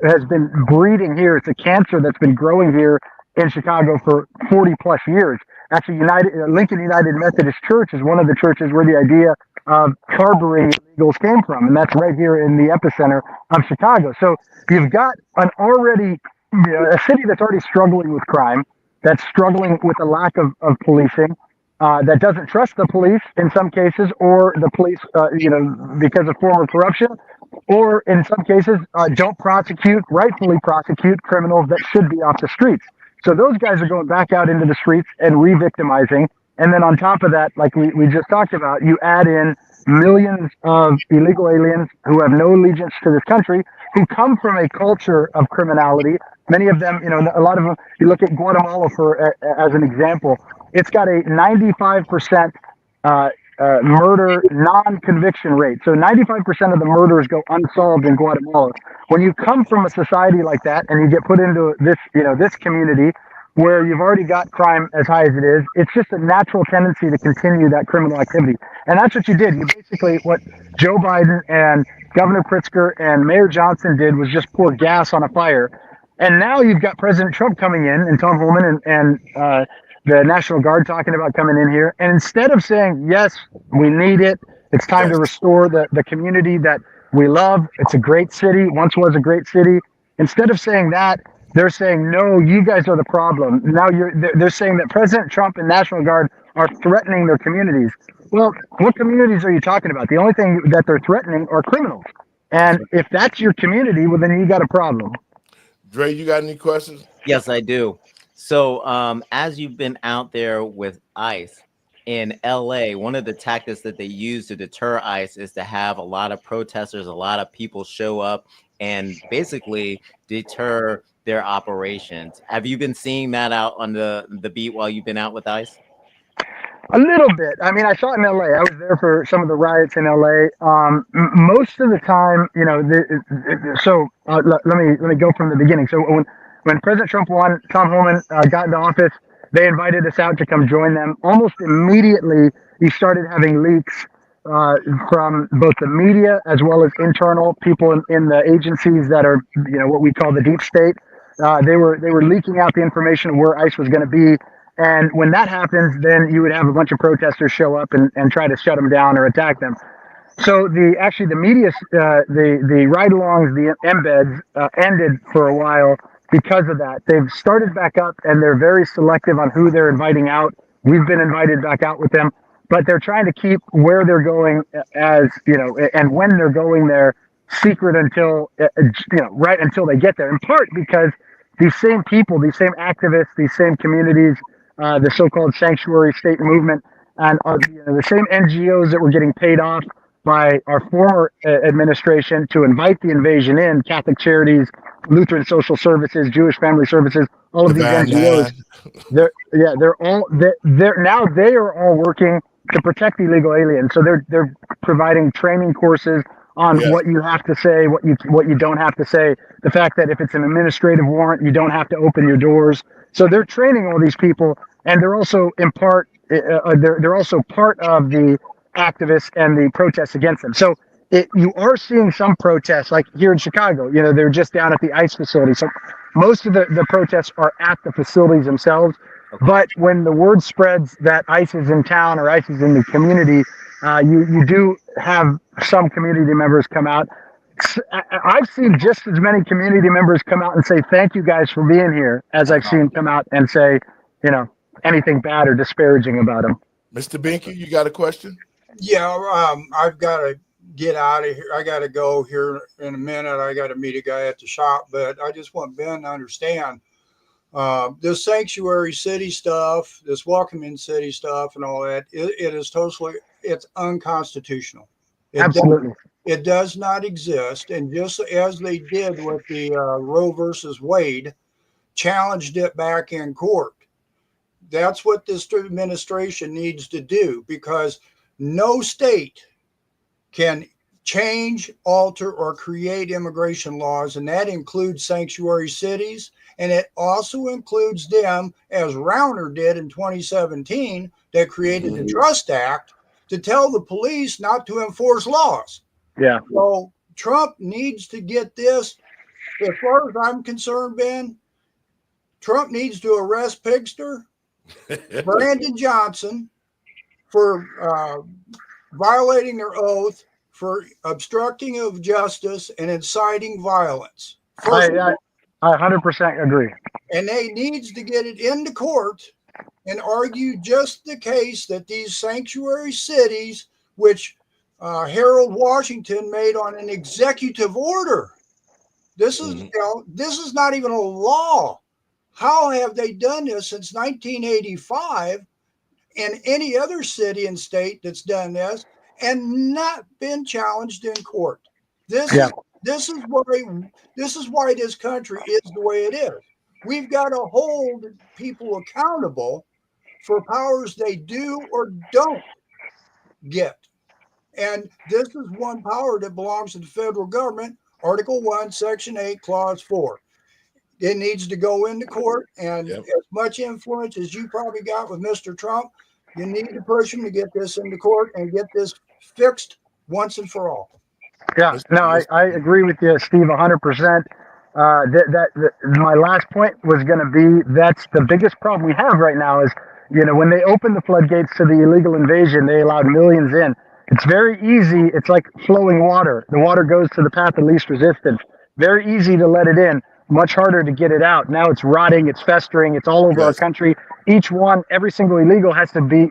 has been breeding here. It's a cancer that's been growing here in Chicago for 40 plus years. Actually, Lincoln United Methodist Church is one of the churches where the idea of harboring illegals came from, and that's right here in the epicenter of Chicago. So you've got a city that's already struggling with crime, that's struggling with a lack of policing, that doesn't trust the police in some cases, or the police, because of former corruption, or in some cases don't rightfully prosecute criminals that should be off the streets. So those guys are going back out into the streets and re-victimizing. And then on top of that, like we just talked about, you add in millions of illegal aliens who have no allegiance to this country, who come from a culture of criminality. Many of them, a lot of them, you look at Guatemala as an example, it's got a 95% murder non-conviction rate. So 95% of the murders go unsolved in Guatemala. When you come from a society like that and you get put into this community where you've already got crime as high as it is, it's just a natural tendency to continue that criminal activity. And that's what you did. You basically, what Joe Biden and Governor Pritzker and Mayor Johnson did was just pour gas on a fire. And now you've got President Trump coming in, and Tom Homan and the National Guard talking about coming in here. And instead of saying, yes, we need it, it's time to restore the community that we love, it's a great city, once was a great city. Instead of saying that, they're saying, no, you guys are the problem. Now they're saying that President Trump and National Guard are threatening their communities. Well, what communities are you talking about? The only thing that they're threatening are criminals. And if that's your community, well, then you got a problem. Dre, you got any questions? Yes, I do. So as you've been out there with ICE in LA, one of the tactics that they use to deter ICE is to have a lot of protesters, a lot of people show up and basically deter their operations. Have you been seeing that out on the beat while you've been out with ICE? A little bit. I mean, I saw it in LA. I was there for some of the riots in LA. Most of the time, let me go from the beginning. So when President Trump won, Tom Homan got into office, they invited us out to come join them. Almost immediately, he started having leaks from both the media as well as internal people in the agencies that are, what we call the deep state. They were leaking out the information of where ICE was going to be. And when that happens, then you would have a bunch of protesters show up and try to shut them down or attack them. So the media, the ride-alongs, the embeds ended for a while because of that. They've started back up, and they're very selective on who they're inviting out. We've been invited back out with them, but they're trying to keep where they're going and when they're going there secret until, right until they get there. In part because these same people, these same activists, these same communities, the so-called sanctuary state movement, and the same NGOs that were getting paid off by our former administration to invite the invasion in, Catholic Charities, Lutheran Social Services, Jewish Family Services, all of these NGOs. They are all working to protect illegal aliens. So they're providing training courses on what you have to say, what you don't have to say. The fact that if it's an administrative warrant, you don't have to open your doors. So they're training all these people, and they're also they're also part of the activists and the protests against them. So you are seeing some protests, like here in Chicago. They're just down at the ICE facility. So most of the protests are at the facilities themselves. Okay. But when the word spreads that ICE is in town or ICE is in the community, you do have some community members come out. I've seen just as many community members come out and say, thank you guys for being here, as I've seen come out and say, anything bad or disparaging about them. Mr. Binky, you got a question? Yeah, I've got to get out of here. I got to go here in a minute. I got to meet a guy at the shop, but I just want Ben to understand this sanctuary city stuff, this welcoming city stuff and all that, it is it's unconstitutional. Absolutely. It does not exist. And just as they did with the Roe versus Wade, challenged it back in court. That's what this administration needs to do, because no state can change, alter, or create immigration laws, and that includes sanctuary cities, and it also includes them, as Rauner did in 2017, that created the Trust Act to tell the police not to enforce laws. Yeah. So Trump needs to get this. As far as I'm concerned, Ben, Trump needs to arrest Pigster, Brandon Johnson, for violating their oath, for obstructing of justice, and inciting violence. I 100% agree. And they needs to get it into court and argue just the case that these sanctuary cities, which Harold Washington made on an executive order. This is this is not even a law. How have they done this since 1985 in any other city and state that's done this and not been challenged in court? This is why this country is the way it is. We've got to hold people accountable for powers they do or don't get. And this is one power that belongs to the federal government, Article 1, Section 8, Clause 4. It needs to go into court, and as much influence as you probably got with Mr. Trump, you need to push him to get this into court and get this fixed once and for all. Yeah, no, I agree with you, Steve, 100%. My last point was going to be, that's the biggest problem we have right now is, when they opened the floodgates to the illegal invasion, they allowed millions in. It's very easy. It's like flowing water. The water goes to the path of least resistance. Very easy to let it in, much harder to get it out. Now it's rotting, it's festering, it's all over our country. Every single illegal has to be,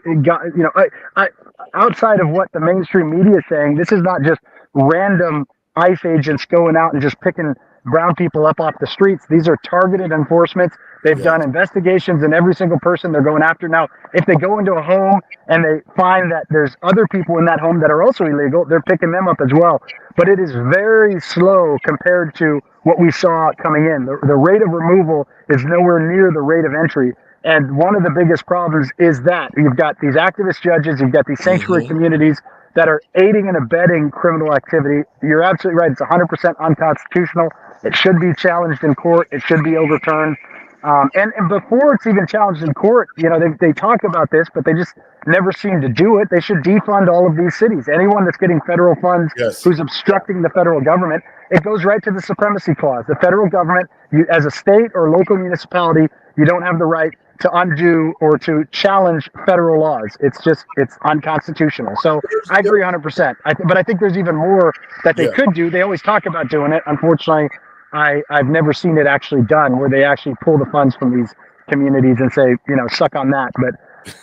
outside of what the mainstream media is saying, this is not just random ICE agents going out and just picking brown people up off the streets. These are targeted enforcements. They've done investigations in every single person they're going after. Now, if they go into a home and they find that there's other people in that home that are also illegal, they're picking them up as well. But it is very slow compared to what we saw coming in. The rate of removal is nowhere near the rate of entry. And one of the biggest problems is that you've got these activist judges, you've got these sanctuary communities that are aiding and abetting criminal activity. You're absolutely right. It's 100% unconstitutional. It should be challenged in court. It should be overturned. And before it's even challenged in court, they talk about this, but they just never seem to do it. They should defund all of these cities. Anyone that's getting federal funds who's obstructing the federal government, it goes right to the supremacy clause. The federal government, as a state or local municipality, you don't have the right to undo or to challenge federal laws. It's unconstitutional. So I agree 100%. But I think there's even more that they could do. They always talk about doing it. Unfortunately, I've never seen it actually done where they actually pull the funds from these communities and say, suck on that. But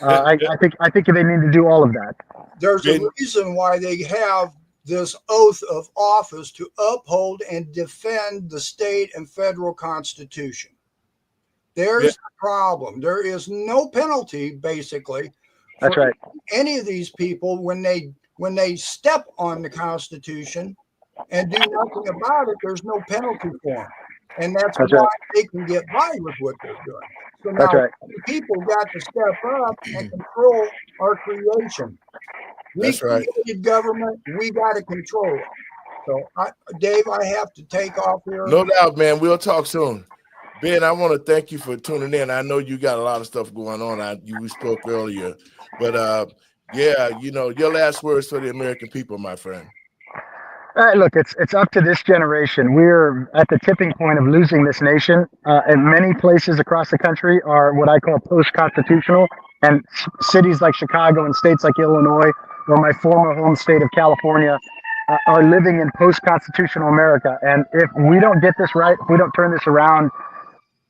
I think they need to do all of that. There's a reason why they have this oath of office to uphold and defend the state and federal constitution. There's the problem. There is no penalty, basically. That's right. Any of these people when they step on the Constitution and do nothing about it, there's no penalty for them. And that's why they can get by with what they're doing. So now people got to step up and control our creation. We created government. We got to control it. So, Dave, I have to take off here. No doubt, man. We'll talk soon. Ben, I want to thank you for tuning in. I know you got a lot of stuff going on. We spoke earlier. But, your last words for the American people, my friend. Look, it's up to this generation. We're at the tipping point of losing this nation. And many places across the country are what I call post-constitutional. And cities like Chicago and states like Illinois, or my former home state of California, are living in post-constitutional America. And if we don't get this right, if we don't turn this around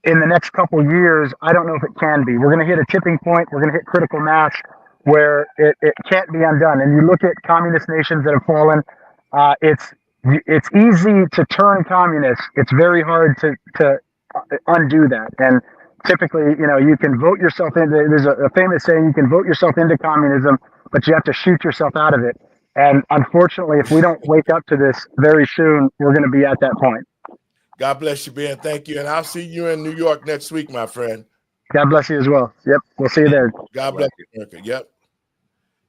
in the next couple of years, I don't know if it can be. We're going to hit a tipping point. We're going to hit critical mass where it can't be undone. And you look at communist nations that have fallen, it's easy to turn communist. It's very hard to undo that. And typically, you can vote yourself into, there's a famous saying, you can vote yourself into communism, but you have to shoot yourself out of it. And unfortunately, if we don't wake up to this very soon, we're going to be at that point. God bless you, Ben. Thank you. And I'll see you in New York next week, my friend. God bless you as well. Yep. We'll see you there. God bless you, America. Yep.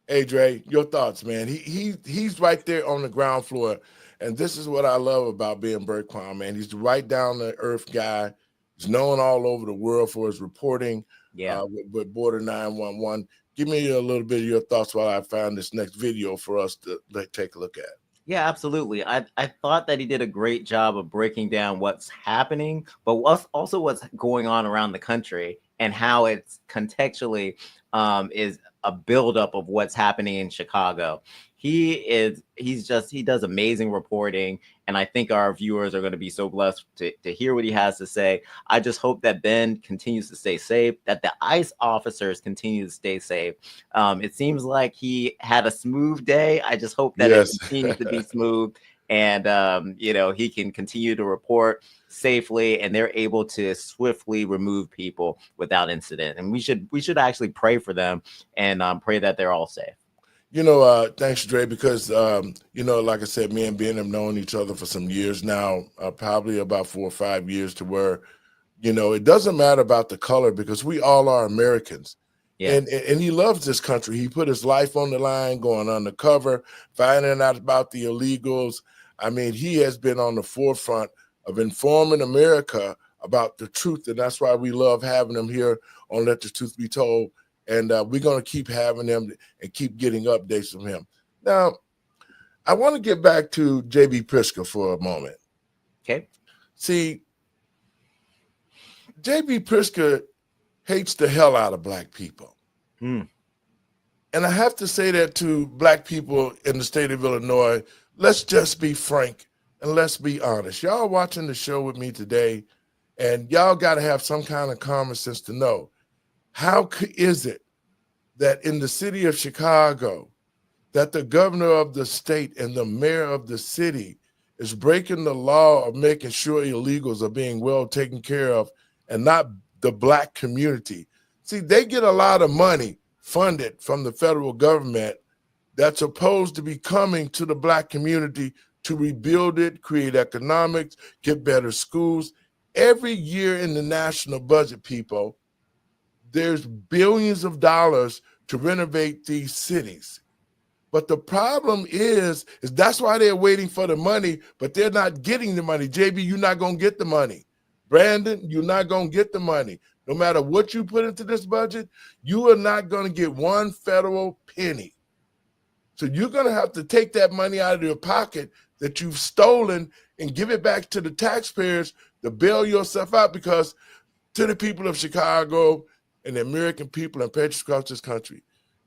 Hey, Dre, your thoughts, man. He's right there on the ground floor. And this is what I love about being Bert Clown, man. He's the right down the earth guy. He's known all over the world for his reporting with Border 911. Give me a little bit of your thoughts while I find this next video for us to take a look at. Yeah, absolutely. I thought that he did a great job of breaking down what's happening, but what's going on around the country and how it's contextually is a buildup of what's happening in Chicago. He does amazing reporting, and I think our viewers are going to be so blessed to hear what he has to say. I just hope that Ben continues to stay safe, that the ICE officers continue to stay safe. It seems like he had a smooth day. I just hope that it continues to be smooth, and he can continue to report safely, and they're able to swiftly remove people without incident. And we should actually pray for them and pray that they're all safe. Thanks, Dre, because, like I said, me and Ben have known each other for some years now, probably about 4 or 5 years, to where, it doesn't matter about the color because we all are Americans. Yeah. And he loves this country. He put his life on the line, going undercover, finding out about the illegals. I mean, he has been on the forefront of informing America about the truth. And that's why we love having him here on Let the Truth Be Told. And we're going to keep having them and keep getting updates from him. Now, I want to get back to J.B. Pritzker for a moment. Okay. See, J.B. Pritzker hates the hell out of Black people. And I have to say that to Black people in the state of Illinois. Let's just be frank and let's be honest. Y'all watching the show with me today, and y'all got to have some kind of common sense to know. How is it that in the city of Chicago, that the governor of the state and the mayor of the city is breaking the law of making sure illegals are being well taken care of and not the Black community? See, they get a lot of money funded from the federal government that's supposed to be coming to the Black community to rebuild it, create economics, get better schools. Every year in the national budget, people, there's billions of dollars to renovate these cities. But the problem is that's why they're waiting for the money, but they're not getting the money. JB, you're not going to get the money. Brandon, you're not going to get the money. No matter what you put into this budget, you are not going to get one federal penny. So you're going to have to take that money out of your pocket that you've stolen and give it back to the taxpayers to bail yourself out, because to the people of Chicago and the American people and patriots across this country,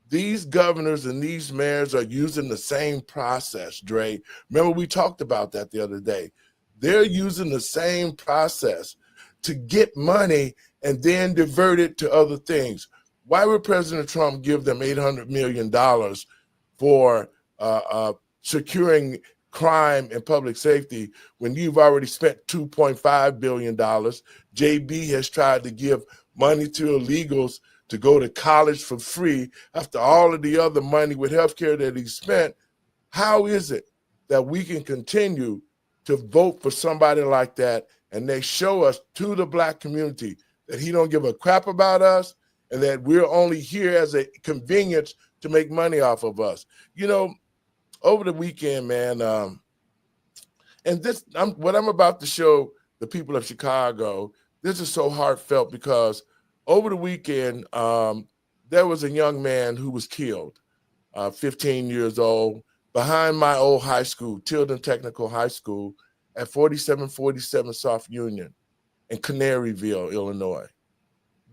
these governors and these mayors are using the same process, Dre. Remember, we talked about that the other day. They're using the same process to get money and then divert it to other things. Why would President Trump give them $800 million for securing crime and public safety when you've already spent $2.5 billion? JB has tried to give money to illegals to go to college for free after all of the other money with healthcare that he spent. How is it that we can continue to vote for somebody like that and they show us to the Black community that he don't give a crap about us and that we're only here as a convenience to make money off of us? Over the weekend, man, and what I'm about to show the people of Chicago, this is so heartfelt because over the weekend, there was a young man who was killed, 15 years old, behind my old high school, Tilden Technical High School, at 4747 South Union in Canaryville, Illinois.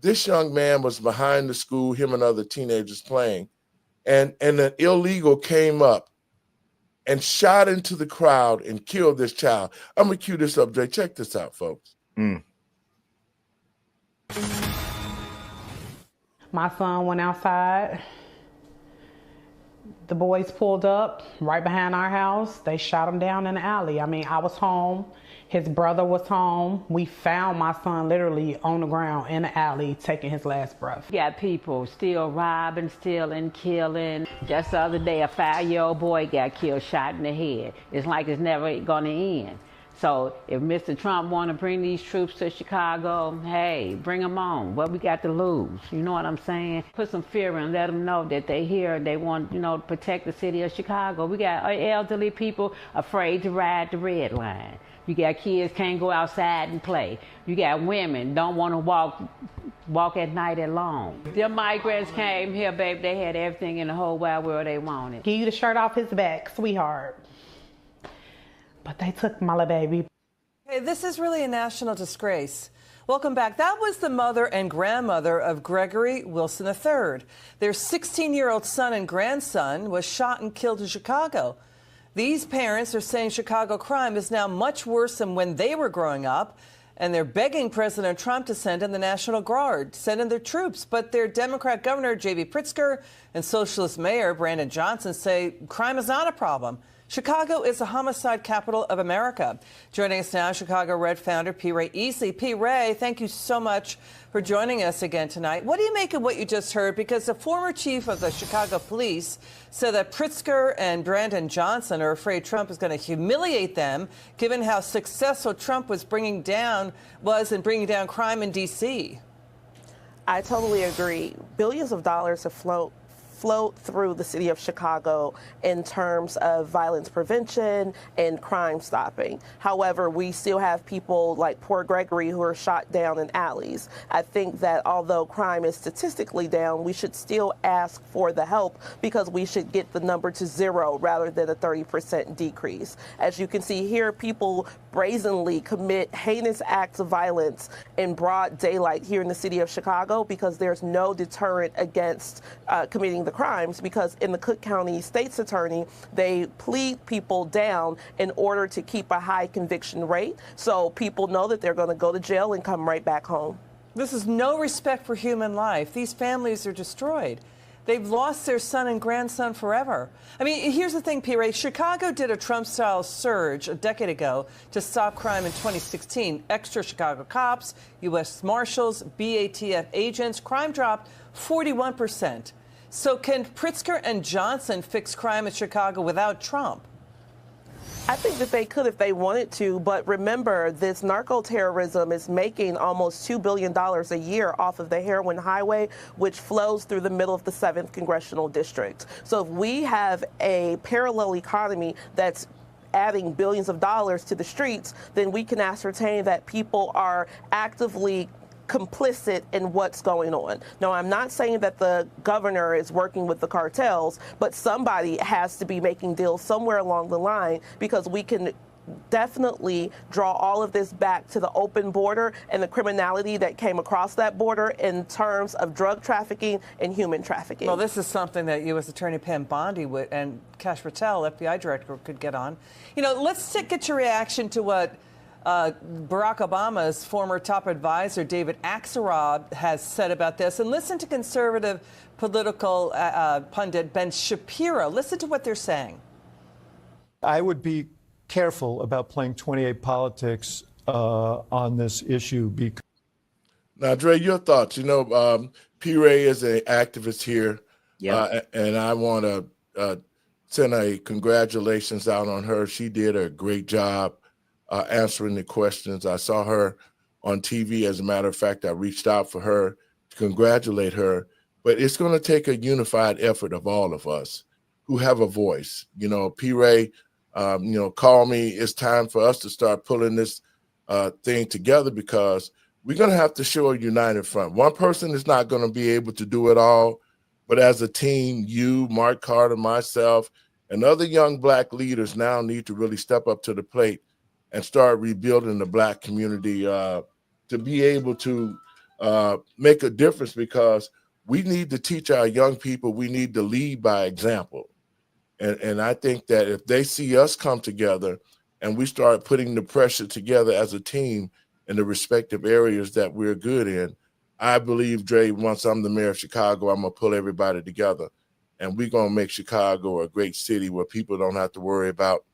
This young man was behind the school, him and other teenagers playing, and an illegal came up and shot into the crowd and killed this child. I'm going to cue this up, Jay. Check this out, folks. My son went outside. The boys pulled up right behind our house. They shot him down in the alley. I mean, I was home. His brother was home. We found my son literally on the ground in the alley taking his last breath. You got people still robbing, stealing, killing. Just the other day, a 5-year-old boy got killed, shot in the head. It's like it's never going to end. So if Mr. Trump want to bring these troops to Chicago, hey, bring them on. What we got to lose? You know what I'm saying? Put some fear in, let them know that they here, they want, to protect the city of Chicago. We got elderly people afraid to ride the red line. You got kids can't go outside and play. You got women don't want to walk at night alone. Them migrants came here, baby, they had everything in the whole wide world they wanted. Give you the shirt off his back, sweetheart. But they took my little baby. Hey, this is really a national disgrace. Welcome back. That was the mother and grandmother of Gregory Wilson III. Their 16-year-old son and grandson was shot and killed in Chicago. These parents are saying Chicago crime is now much worse than when they were growing up, and they're begging President Trump to send in the National Guard, send in their troops. But their Democrat Governor, J.B. Pritzker, and Socialist Mayor Brandon Johnson say crime is not a problem. Chicago is the homicide capital of America. Joining us now, Chicago Red founder P. Ray Easley. P. Ray, thank you so much for joining us again tonight. What do you make of what you just heard? Because the former chief of the Chicago police said that Pritzker and Brandon Johnson are afraid Trump is going to humiliate them, given how successful Trump was in bringing down crime in D.C. I totally agree. Billions of dollars have flowed through the city of Chicago in terms of violence prevention and crime stopping. However, we still have people like poor Gregory who are shot down in alleys. I think that although crime is statistically down, we should still ask for the help because we should get the number to 0 rather than a 30% decrease. As you can see here, people brazenly commit heinous acts of violence in broad daylight here in the city of Chicago because there's no deterrent against committing the crimes, because in the Cook County State's Attorney, they plead people down in order to keep a high conviction rate, so people know that they're going to go to jail and come right back home. This is no respect for human life. These families are destroyed. They've lost their son and grandson forever. I mean, here's the thing, P. Ray. Chicago did a Trump-style surge a decade ago to stop crime in 2016. Extra Chicago cops, U.S. Marshals, BATF agents. Crime dropped 41%. So can Pritzker and Johnson fix crime in Chicago without Trump? I think that they could if they wanted to, but remember, this narco-terrorism is making almost $2 billion a year off of the heroin highway, which flows through the middle of the 7th Congressional District. So if we have a parallel economy that's adding billions of dollars to the streets, then we can ascertain that people are actively complicit in what's going on. Now, I'm not saying that the governor is working with the cartels, but somebody has to be making deals somewhere along the line, because we can definitely draw all of this back to the open border and the criminality that came across that border in terms of drug trafficking and human trafficking. Well, this is something that U.S. Attorney Pam Bondi and Kash Patel, FBI director, could get on. Let's get your reaction to what Barack Obama's former top advisor, David Axelrod, has said about this. And listen to conservative political pundit Ben Shapiro. Listen to what they're saying. I would be careful about playing 28 politics on this issue. Because now, Dre, your thoughts. P. Ray is an activist here, and I want to send a congratulations out on her. She did a great job answering the questions. I saw her on TV. As a matter of fact, I reached out for her to congratulate her. But it's going to take a unified effort of all of us who have a voice. P. Ray, call me. It's time for us to start pulling this thing together, because we're going to have to show a united front. One person is not going to be able to do it all, but as a team, you, Mark Carter, myself, and other young Black leaders now need to really step up to the plate and start rebuilding the Black community to be able to make a difference, because we need to teach our young people. We need to lead by example. And I think that if they see us come together and we start putting the pressure together as a team in the respective areas that we're good in, I believe, Dre, once I'm the mayor of Chicago, I'm going to pull everybody together. And we're going to make Chicago a great city where people don't have to worry about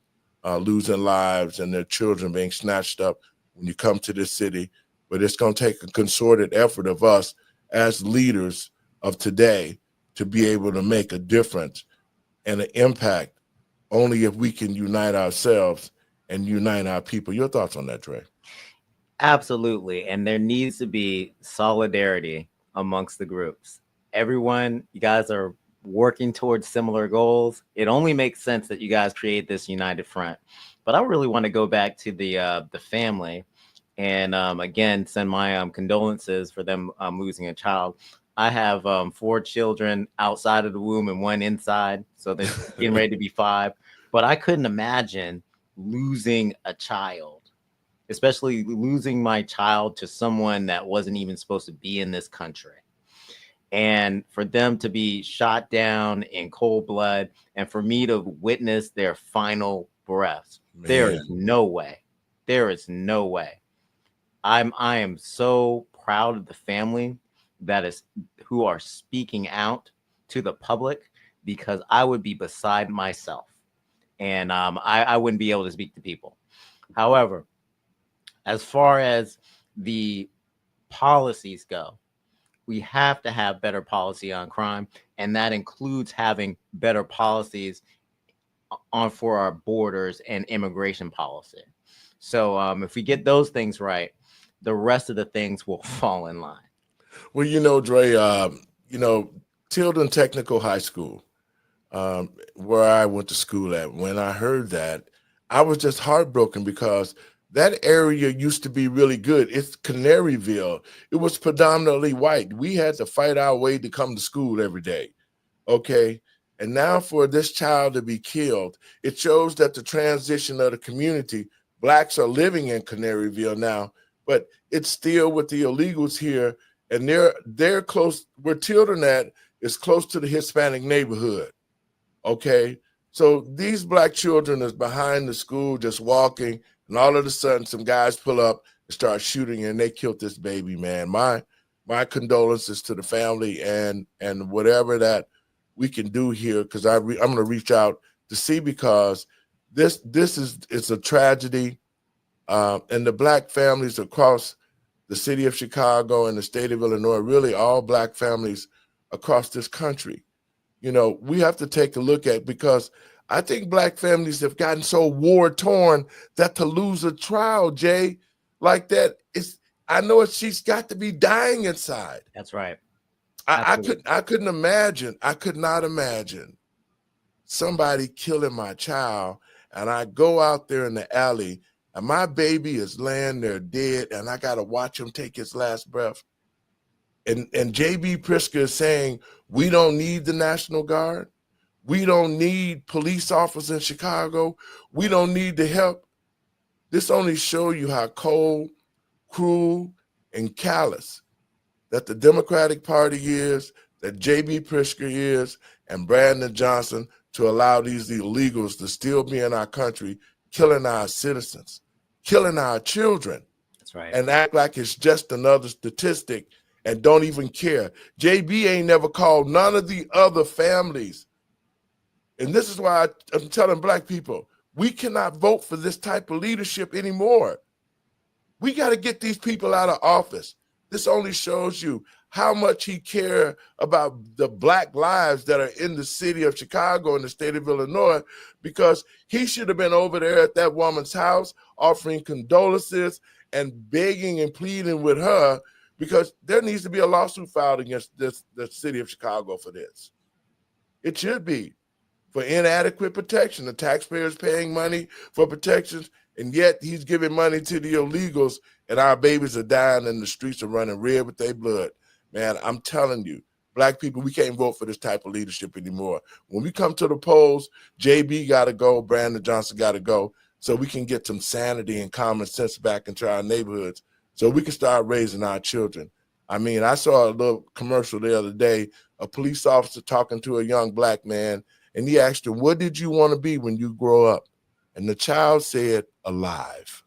losing lives and their children being snatched up when you come to this city. But it's going to take a concerted effort of us as leaders of today to be able to make a difference and an impact only if we can unite ourselves and unite our people. Your thoughts on that, Dre? Absolutely. And there needs to be solidarity amongst the groups. Everyone, you guys are working towards similar goals. It only makes sense that you guys create this united front. But I really want to go back to the family and again, send my condolences for them losing a child. I have 4 children outside of the womb and 1 inside. So they're getting ready to be 5. But I couldn't imagine losing a child, especially losing my child to someone that wasn't even supposed to be in this country. And for them to be shot down in cold blood and for me to witness their final breaths, there is no way. There is no way. I am so proud of the family who are speaking out to the public, because I would be beside myself and I wouldn't be able to speak to people. However, as far as the policies go, we have to have better policy on crime, and that includes having better policies for our borders and immigration policy. So if we get those things right, the rest of the things will fall in line. Well, Dre, Tilden Technical High School, where I went to school at, when I heard that, I was just heartbroken because that area used to be really good. It's Canaryville. It was predominantly white. We had to fight our way to come to school every day, okay? And now for this child to be killed, it shows that the transition of the community, blacks are living in Canaryville now, but it's still with the illegals here, and they're close. Where Tilden at is close to the Hispanic neighborhood, okay? So these black children is behind the school just walking, and all of a sudden some guys pull up and start shooting, and they killed this baby, man. My condolences to the family, and whatever that we can do here, because I'm going to reach out to see, because this is a tragedy, and the black families across the city of Chicago and the state of Illinois, really all black families across this country, we have to take a look at, because I think black families have gotten so war-torn that to lose a child, Jay, like that, she's got to be dying inside. That's right. I couldn't imagine. I could not imagine somebody killing my child, and I go out there in the alley, and my baby is laying there dead, and I got to watch him take his last breath. And J.B. Pritzker is saying, we don't need the National Guard. We don't need police officers in Chicago. We don't need the help. This only shows you how cold, cruel, and callous that the Democratic Party is, that J.B. Pritzker is, and Brandon Johnson, to allow these illegals to still be in our country, killing our citizens, killing our children. That's right. And act like it's just another statistic and don't even care. JB ain't never called none of the other families. And this is why I'm telling black people, we cannot vote for this type of leadership anymore. We got to get these people out of office. This only shows you how much he cares about the black lives that are in the city of Chicago and the state of Illinois, because he should have been over there at that woman's house offering condolences and begging and pleading with her, because there needs to be a lawsuit filed against the city of Chicago for this. It should be for inadequate protection. The taxpayers paying money for protections, and yet he's giving money to the illegals, and our babies are dying and the streets are running red with their blood. Man, I'm telling you, black people, we can't vote for this type of leadership anymore. When we come to the polls, JB got to go, Brandon Johnson got to go, so we can get some sanity and common sense back into our neighborhoods, so we can start raising our children. I mean, I saw a little commercial the other day, a police officer talking to a young black man, And he asked her, what did you want to be when you grow up? And the child said, alive.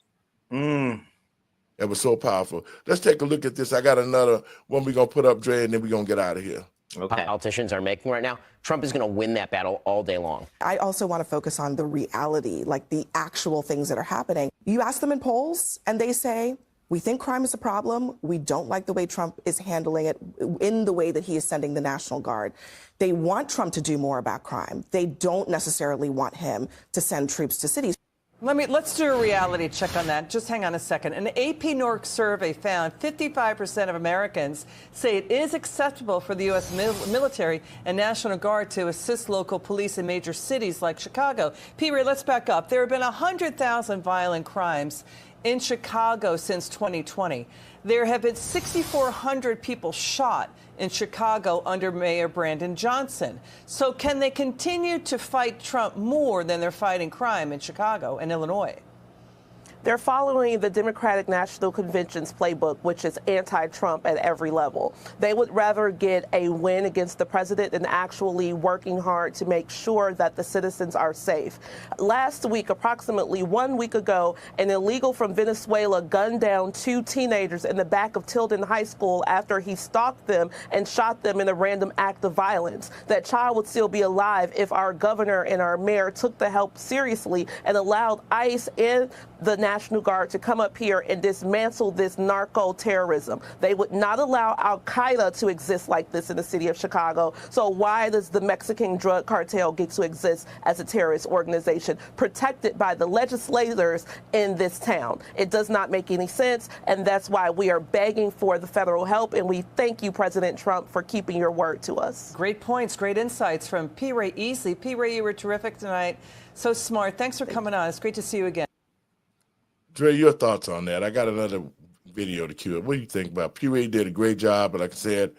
That was so powerful. Let's take a look at this. I got another one we're going to put up, Dre, and then we're going to get out of here. Okay. Politicians are making right now. Trump is going to win that battle all day long. I also want to focus on the reality, like the actual things that are happening. You ask them in polls and they say, we think crime is a problem. We don't like the way Trump is handling it in the way that he is sending the National Guard. They want Trump to do more about crime. They don't necessarily want him to send troops to cities. Let's do a reality check on that. Just hang on a second. An AP NORC survey found 55% of Americans say it is acceptable for the U.S. military and National Guard to assist local police in major cities like Chicago. P. Ray, let's back up. There have been 100,000 violent crimes in Chicago since 2020. There have been 6,400 people shot in Chicago under Mayor Brandon Johnson. So can they continue to fight Trump more than they're fighting crime in Chicago and Illinois? They're following the Democratic National Convention's playbook, which is anti-Trump at every level. They would rather get a win against the president than actually working hard to make sure that the citizens are safe. Last week, approximately 1 week ago, an illegal from Venezuela gunned down 2 teenagers in the back of Tilden High School after he stalked them and shot them in a random act of violence. That child would still be alive if our governor and our mayor took the help seriously and allowed ICE and the National Guard to come up here and dismantle this narco-terrorism. They would not allow Al-Qaeda to exist like this in the city of Chicago. So why does the Mexican drug cartel get to exist as a terrorist organization protected by the legislators in this town? It does not make any sense, and that's why we are begging for the federal help, and we thank you, President Trump, for keeping your word to us. Great points, great insights from P. Ray Easley. P. Ray, you were terrific tonight. So smart. Thanks for coming on. It's great to see you again. Dre, your thoughts on that? I got another video to cue up. What do you think about P. Ray? Did a great job, but like I said,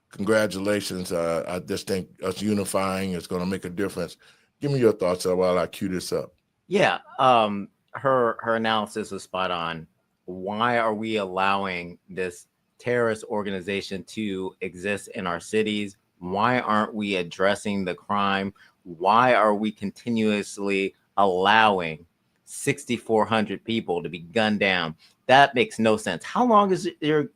congratulations. I just think us unifying is going to make a difference. Give me your thoughts while I cue this up. Yeah, her analysis was spot on. Why are we allowing this terrorist organization to exist in our cities? Why aren't we addressing the crime? Why are we continuously allowing 6,400 people to be gunned down? That makes no sense. How long is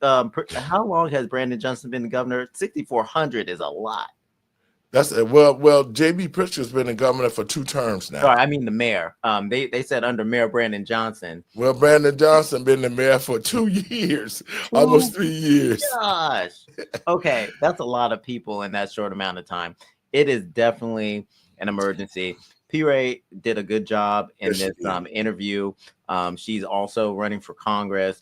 how long has Brandon Johnson been the governor? 6,400 is a lot. That's well, J.B. Pritzker's been the governor for 2 terms now. Sorry, I mean the mayor. They said under Mayor Brandon Johnson. Well, Brandon Johnson been the mayor for 2 years, almost 3 years. Gosh. Okay, that's a lot of people in that short amount of time. It is definitely an emergency. P. Ray did a good job in this interview. She's also running for Congress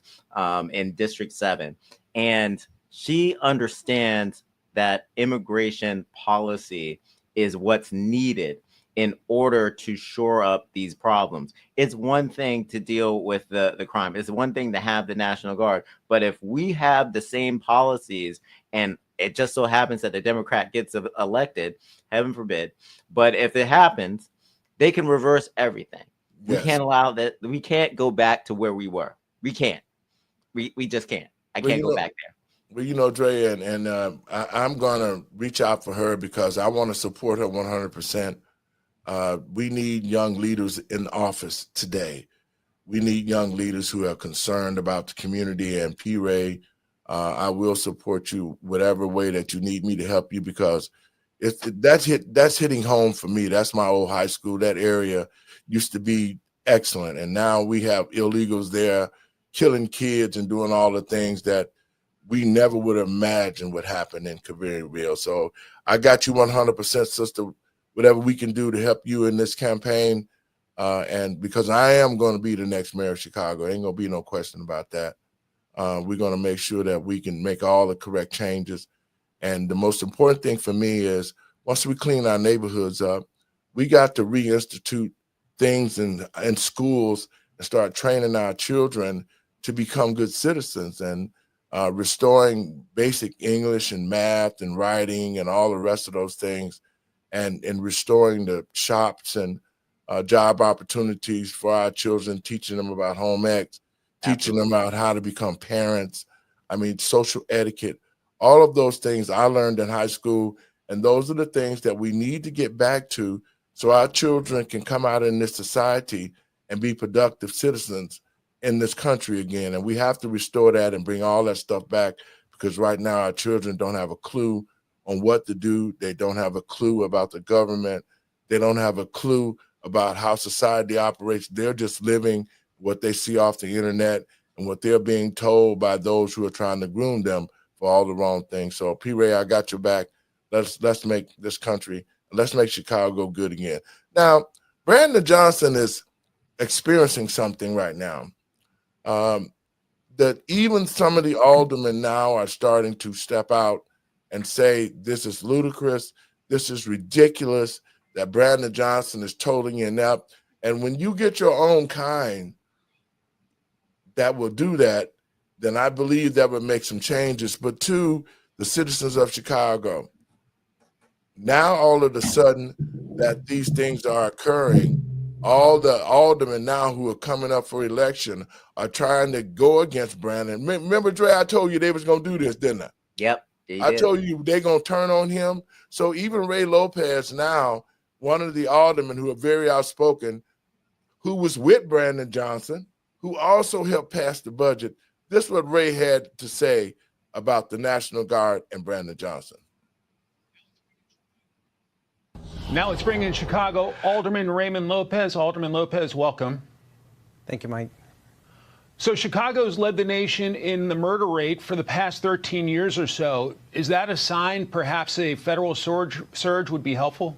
in District 7. And she understands that immigration policy is what's needed in order to shore up these problems. It's one thing to deal with the crime. It's one thing to have the National Guard. But if we have the same policies and it just so happens that the Democrat gets elected, heaven forbid, but if it happens, they can reverse everything. Yes. We can't allow that. We can't go back to where we were. We can't. We just can't. I can't go back there. Well, you know, Dre, and I'm going to reach out for her because I want to support her 100%. We need young leaders in office today. We need young leaders who are concerned about the community. And P. Ray, I will support you whatever way that you need me to help you because that's hitting home for me. That's my old high school. That area used to be excellent, and now we have illegals there killing kids and doing all the things that we never would have imagined would happen in Caverville. So I got you 100%, sister. Whatever we can do to help you in this campaign, and because I am going to be the next mayor of Chicago, ain't going to be no question about that. We're going to make sure that we can make all the correct changes. And the most important thing for me is once we clean our neighborhoods up, we got to reinstitute things in schools and start training our children to become good citizens and restoring basic English and math and writing and all the rest of those things and restoring the shops and job opportunities for our children, teaching them about home ec, teaching them about how to become parents. I mean, social etiquette. All of those things I learned in high school, And those are the things that we need to get back to so our children can come out in this society and be productive citizens in this country again. And we have to restore that and bring all that stuff back, because right now our children don't have a clue on what to do. They don't have a clue about the government. They don't have a clue about how society operates. They're just living what they see off the internet and what they're being told by those who are trying to groom them for all the wrong things. So P. Ray, I got your back. Let's make this country, let's make Chicago good again. Now, Brandon Johnson is experiencing something right now that even some of the aldermen now are starting to step out and say, this is ludicrous, this is ridiculous, that Brandon Johnson is totally inept. And when you get your own kind that will do that, then I believe that would make some changes. But to the citizens of Chicago, now all of a sudden that these things are occurring, all the aldermen now who are coming up for election are trying to go against Brandon. Remember, Dre, I told you they was going to do this, didn't I? Yep. I told you they're going to turn on him. So even Ray Lopez now, one of the aldermen who are very outspoken, who was with Brandon Johnson, who also helped pass the budget, this is what Ray had to say about the National Guard and Brandon Johnson. Now let's bring in Chicago Alderman Raymond Lopez. Alderman Lopez, welcome. Thank you, Mike. So Chicago's led the nation in the murder rate for the past 13 years or so. Is that a sign perhaps a federal surge would be helpful?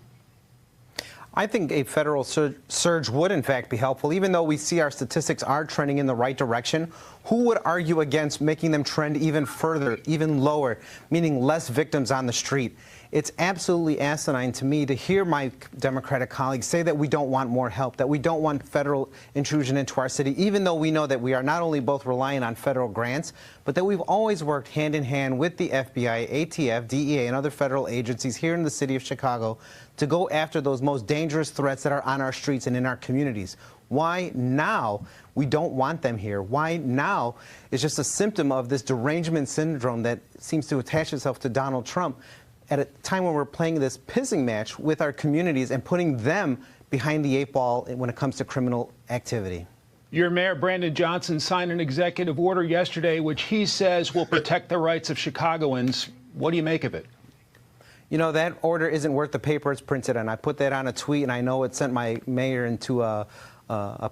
I think a federal surge would, in fact, be helpful. Even though we see our statistics are trending in the right direction, who would argue against making them trend even further, even lower, meaning less victims on the street? It's absolutely asinine to me to hear my Democratic colleagues say that we don't want more help, that we don't want federal intrusion into our city, even though we know that we are not only both relying on federal grants, but that we've always worked hand in hand with the FBI, ATF, DEA, and other federal agencies here in the city of Chicago to go after those most dangerous threats that are on our streets and in our communities. Why now we don't want them here? Why now is just a symptom of this derangement syndrome that seems to attach itself to Donald Trump at a time when we're playing this pissing match with our communities and putting them behind the 8 ball when it comes to criminal activity. Your mayor, Brandon Johnson, signed an executive order yesterday which he says will protect the rights of Chicagoans. What do you make of it? You know, that order isn't worth the paper it's printed on. I put that on a tweet, and I know it sent my mayor into a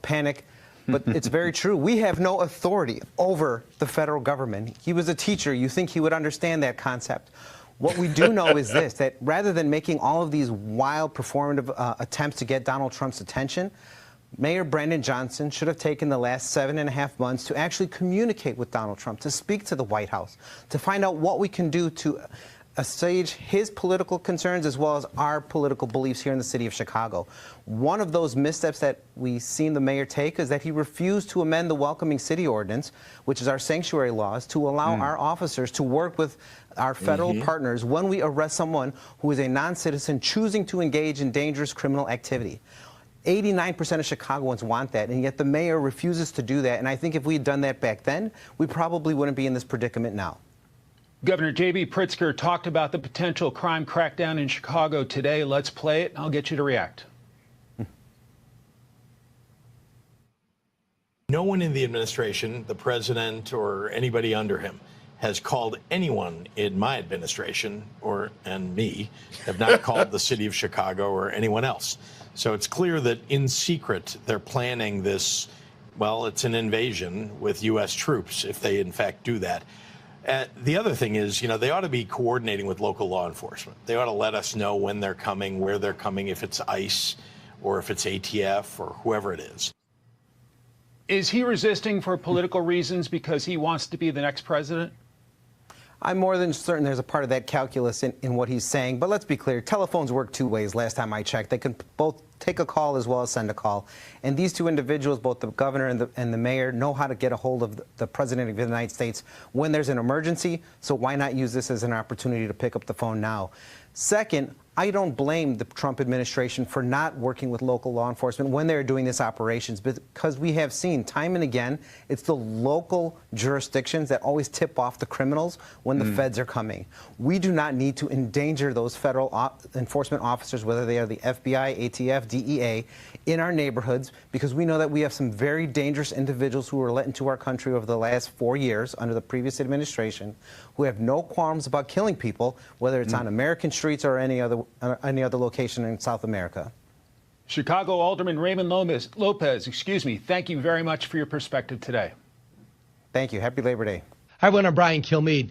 panic. But it's very true. We have no authority over the federal government. He was a teacher. You think he would understand that concept. What we do know is this, that rather than making all of these wild performative attempts to get Donald Trump's attention, Mayor Brandon Johnson should have taken the last 7.5 months to actually communicate with Donald Trump, to speak to the White House, to find out what we can do to assuage his political concerns as well as our political beliefs here in the city of Chicago. One of those missteps that we've seen the mayor take is that he refused to amend the Welcoming City Ordinance, which is our sanctuary laws, to allow our officers to work with our federal partners when we arrest someone who is a non-citizen choosing to engage in dangerous criminal activity. 89% of Chicagoans want that, and yet the mayor refuses to do that. And I think if we had done that back then, we probably wouldn't be in this predicament now. Governor J.B. Pritzker talked about the potential crime crackdown in Chicago today. Let's play it, and I'll get you to react. No one in the administration, the president or anybody under him, has called anyone in my administration and me have not called the city of Chicago or anyone else. So it's clear that in secret they're planning this, well, it's an invasion with U.S. troops if they in fact do that. The other thing is, you know, they ought to be coordinating with local law enforcement. They ought to let us know when they're coming, where they're coming, if it's ICE or if it's ATF or whoever it is. Is he resisting for political reasons because he wants to be the next president? I'm more than certain there's a part of that calculus in what he's saying. But let's be clear, telephones work two ways last time I checked. They can both take a call as well as send a call. And these two individuals, both the governor and the mayor, know how to get a hold of the president of the United States when there's an emergency. So why not use this as an opportunity to pick up the phone now? Second, I don't blame the Trump administration for not working with local law enforcement when they're doing these operations, because we have seen time and again, it's the local jurisdictions that always tip off the criminals when the feds are coming. We do not need to endanger those federal enforcement officers, whether they are the FBI, ATF, DEA, in our neighborhoods, because we know that we have some very dangerous individuals who were let into our country over the last 4 years under the previous administration, who have no qualms about killing people, whether it's on American streets or any other location in South America. Chicago Alderman Raymond Lopez, thank you very much for your perspective today. Thank you. Happy Labor Day. Hi, everyone. I'm Brian Kilmeade.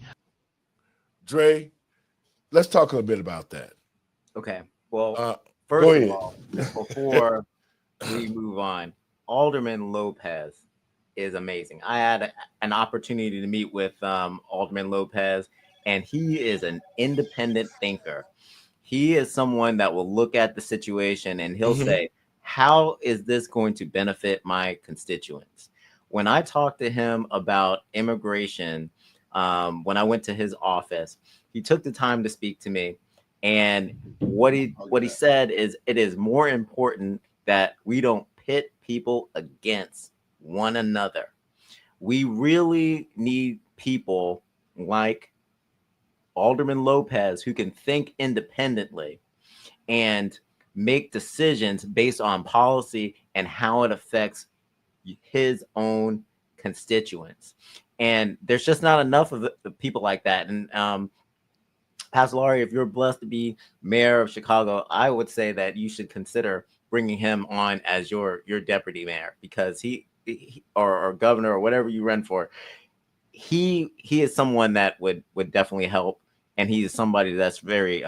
Dre, let's talk a little bit about that. Okay. Well, first of all, before we move on, Alderman Lopez is amazing. I had an opportunity to meet with Alderman Lopez, and he is an independent thinker. He is someone that will look at the situation and he'll say, how is this going to benefit my constituents? When I talked to him about immigration, when I went to his office, he took the time to speak to me. And what he said is, it is more important that we don't pit people against one another. We really need people like Alderman Lopez who can think independently and make decisions based on policy and how it affects his own constituents. And there's just not enough of the people like that. And Pastor Lowery, if you're blessed to be mayor of Chicago, I would say that you should consider bringing him on as your deputy mayor, because he or governor or whatever you run for, he is someone that would definitely help. And he's somebody that's very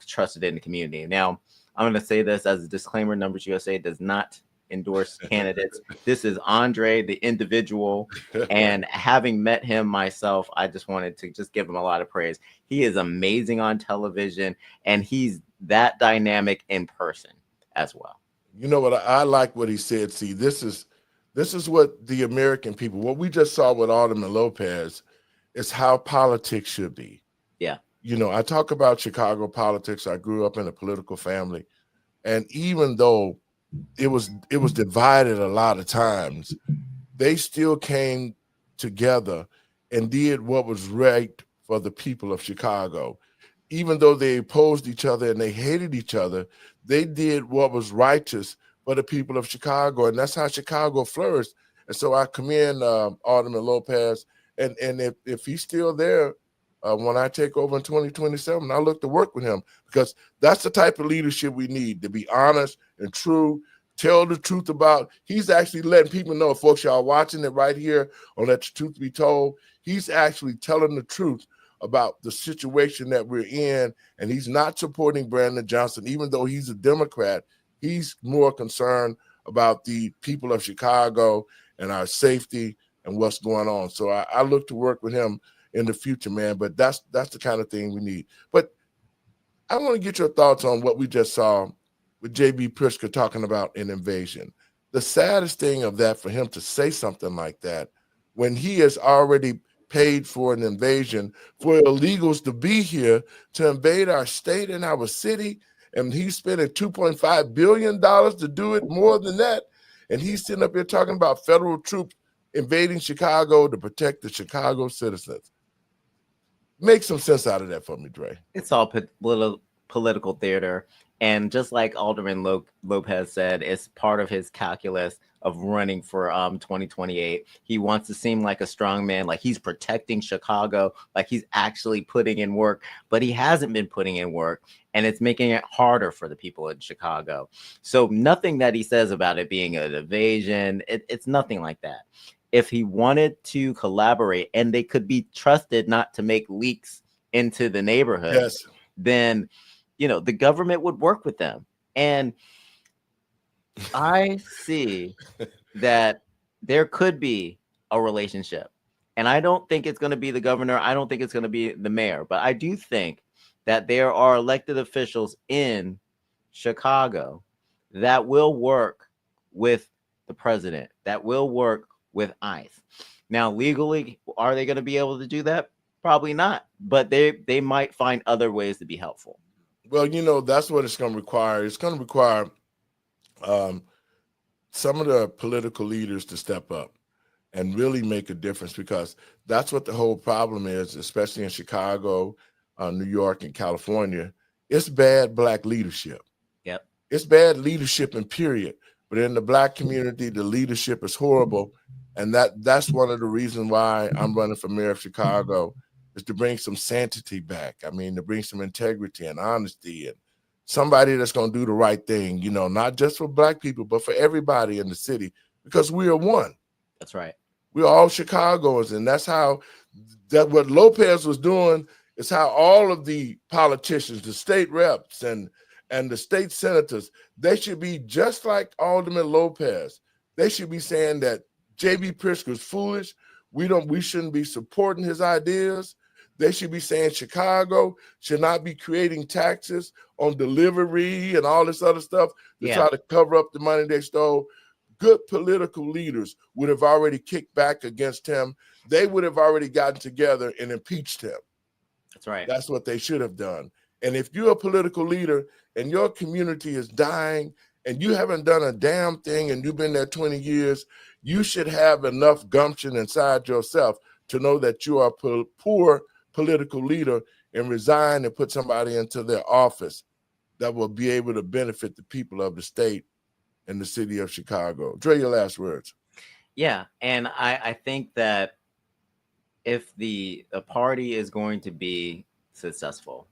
trusted in the community. Now, I'm going to say this as a disclaimer: Numbers USA does not endorse candidates. This is Andre, the individual. And having met him myself, I just wanted to just give him a lot of praise. He is amazing on television, and he's that dynamic in person as well. You know what? I like what he said. See, this is what the American people, what we just saw with Alderman Lopez, is how politics should be. Yeah. You know, I talk about Chicago politics. I grew up in a political family. And even though it was divided a lot of times, they still came together and did what was right for the people of Chicago. Even though they opposed each other and they hated each other, they did what was righteous for the people of Chicago. And that's how Chicago flourished. And so I commend Alderman Lopez. And if he's still there, when I take over in 2027, I look to work with him, because that's the type of leadership we need, to be honest and true, tell the truth about. He's actually letting people know, folks, y'all watching it right here on Let the Truth Be Told. He's actually telling the truth about the situation that we're in, and he's not supporting Brandon Johnson, even though he's a Democrat. He's more concerned about the people of Chicago and our safety and what's going on. So I look to work with him in the future, man. But that's the kind of thing we need. But I want to get your thoughts on what we just saw with J.B. Pritzker talking about an invasion. The saddest thing of that, for him to say something like that when he has already paid for an invasion, for illegals to be here, to invade our state and our city, and he's spending $2.5 billion to do it, more than that. And he's sitting up here talking about federal troops invading Chicago to protect the Chicago citizens. Make some sense out of that for me, Dre. It's all political theater. And just like Alderman Lopez said, it's part of his calculus of running for 2028. He wants to seem like a strong man, like he's protecting Chicago, like he's actually putting in work, but he hasn't been putting in work, and it's making it harder for the people in Chicago. So nothing that he says about it being an invasion, it's nothing like that. If he wanted to collaborate and they could be trusted not to make leaks into the neighborhood, yes, then, you know, the government would work with them. And I see that there could be a relationship. And I don't think it's going to be the governor. I don't think it's going to be the mayor. But I do think that there are elected officials in Chicago that will work with the president, that will work with ICE. Now, legally, are they going to be able to do that? Probably not, but they might find other ways to be helpful. Well, that's what it's going to require. It's going to require some of the political leaders to step up and really make a difference, because that's what the whole problem is, especially in Chicago, New York, and California. It's bad Black leadership. Yep. It's bad leadership in period. But in the Black community, the leadership is horrible. And that's one of the reasons why I'm running for mayor of Chicago, is to bring some sanctity back. I mean, to bring some integrity and honesty, and somebody that's going to do the right thing, not just for Black people, but for everybody in the city, because we are one. That's right. We're all Chicagoans, and that's how what Lopez was doing is how all of the politicians, the state reps and the state senators, they should be just like Alderman Lopez. They should be saying that J.B. Pritzker's foolish. We shouldn't be supporting his ideas. They should be saying Chicago should not be creating taxes on delivery and all this other stuff to try to cover up the money they stole. Good political leaders would have already kicked back against him. They would have already gotten together and impeached him. That's right. That's what they should have done. And if you're a political leader and your community is dying and you haven't done a damn thing and you've been there 20 years, you should have enough gumption inside yourself to know that you are a poor political leader and resign and put somebody into their office that will be able to benefit the people of the state and the city of Chicago. Dre, your last words. Yeah, and I think that if the party is going to be successful,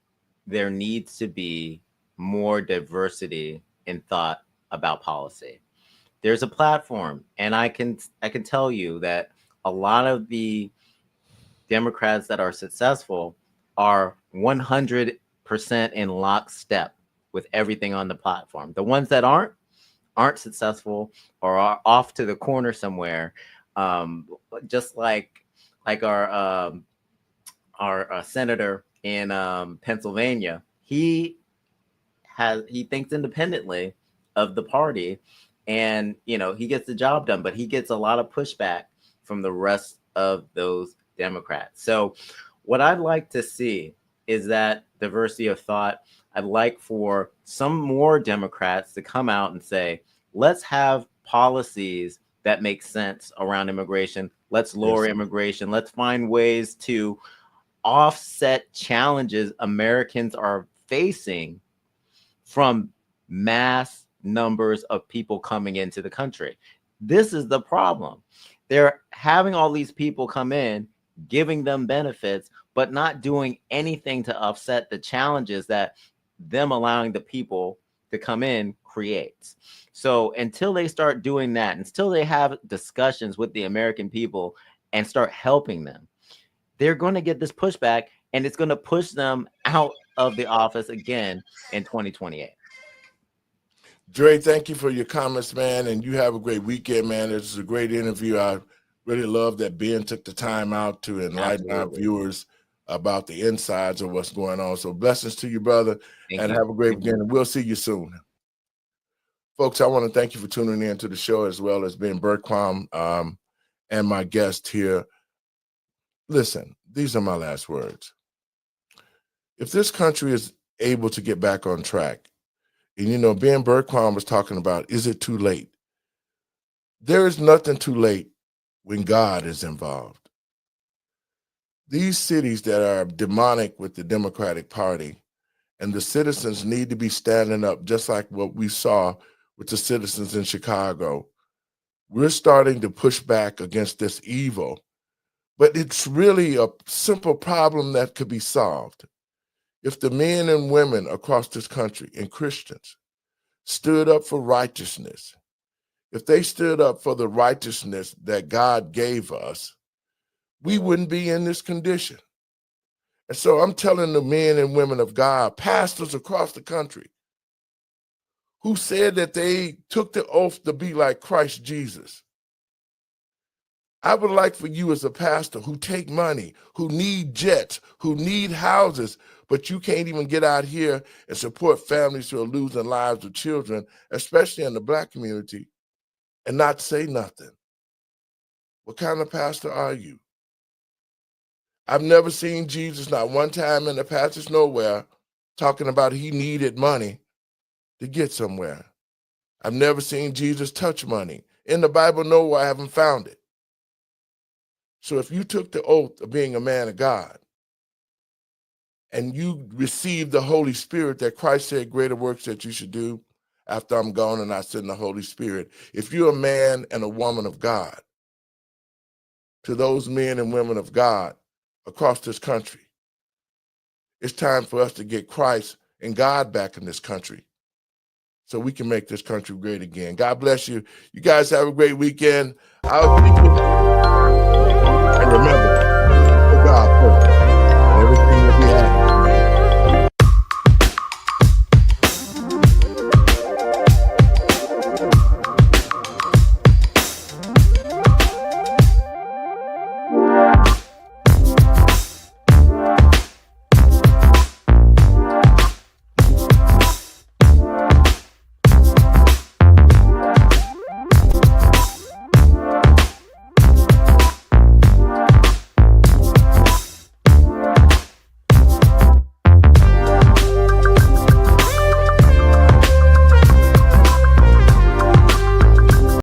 there needs to be more diversity in thought about policy. There's a platform, and I can tell you that a lot of the Democrats that are successful are 100% in lockstep with everything on the platform. The ones that aren't successful or are off to the corner somewhere, just like our senator in Pennsylvania. He thinks independently of the party, and he gets the job done, but he gets a lot of pushback from the rest of those Democrats. So what I'd like to see is that diversity of thought. I'd like for some more Democrats to come out and say, let's have policies that make sense around immigration. Let's lower immigration. Let's find ways to offset challenges Americans are facing from mass numbers of people coming into the country. This is the problem. They're having all these people come in, giving them benefits, but not doing anything to offset the challenges that them allowing the people to come in creates. So until they start doing that, until they have discussions with the American people and start helping them, they're going to get this pushback, and it's going to push them out of the office again in 2028. Dre, thank you for your comments, man, and you have a great weekend, man. This is a great interview. I really love that Ben took the time out to enlighten our viewers about the insides of what's going on. So blessings to you, brother, and have a great weekend. And we'll see you soon. Folks, I want to thank you for tuning in to the show, as well as Ben Bergquam and my guest here. Listen, these are my last words. If this country is able to get back on track, and Ben Bergquam was talking about, is it too late? There is nothing too late when God is involved. These cities that are demonic with the Democratic Party, and the citizens need to be standing up, just like what we saw with the citizens in Chicago. We're starting to push back against this evil, but it's really a simple problem that could be solved. If the men and women across this country and Christians stood up for righteousness, if they stood up for the righteousness that God gave us, we wouldn't be in this condition. And so I'm telling the men and women of God, pastors across the country, who said that they took the oath to be like Christ Jesus, I would like for you as a pastor who take money, who need jets, who need houses, but you can't even get out here and support families who are losing lives of children, especially in the Black community, and not say nothing. What kind of pastor are you? I've never seen Jesus, not one time in the passage nowhere, talking about he needed money to get somewhere. I've never seen Jesus touch money. In the Bible, nowhere I haven't found it. So if you took the oath of being a man of God and you received the Holy Spirit that Christ said greater works that you should do after I'm gone and I send the Holy Spirit, if you're a man and a woman of God, to those men and women of God across this country, it's time for us to get Christ and God back in this country so we can make this country great again. God bless you. You guys have a great weekend. I'll see you. And remember, put God first.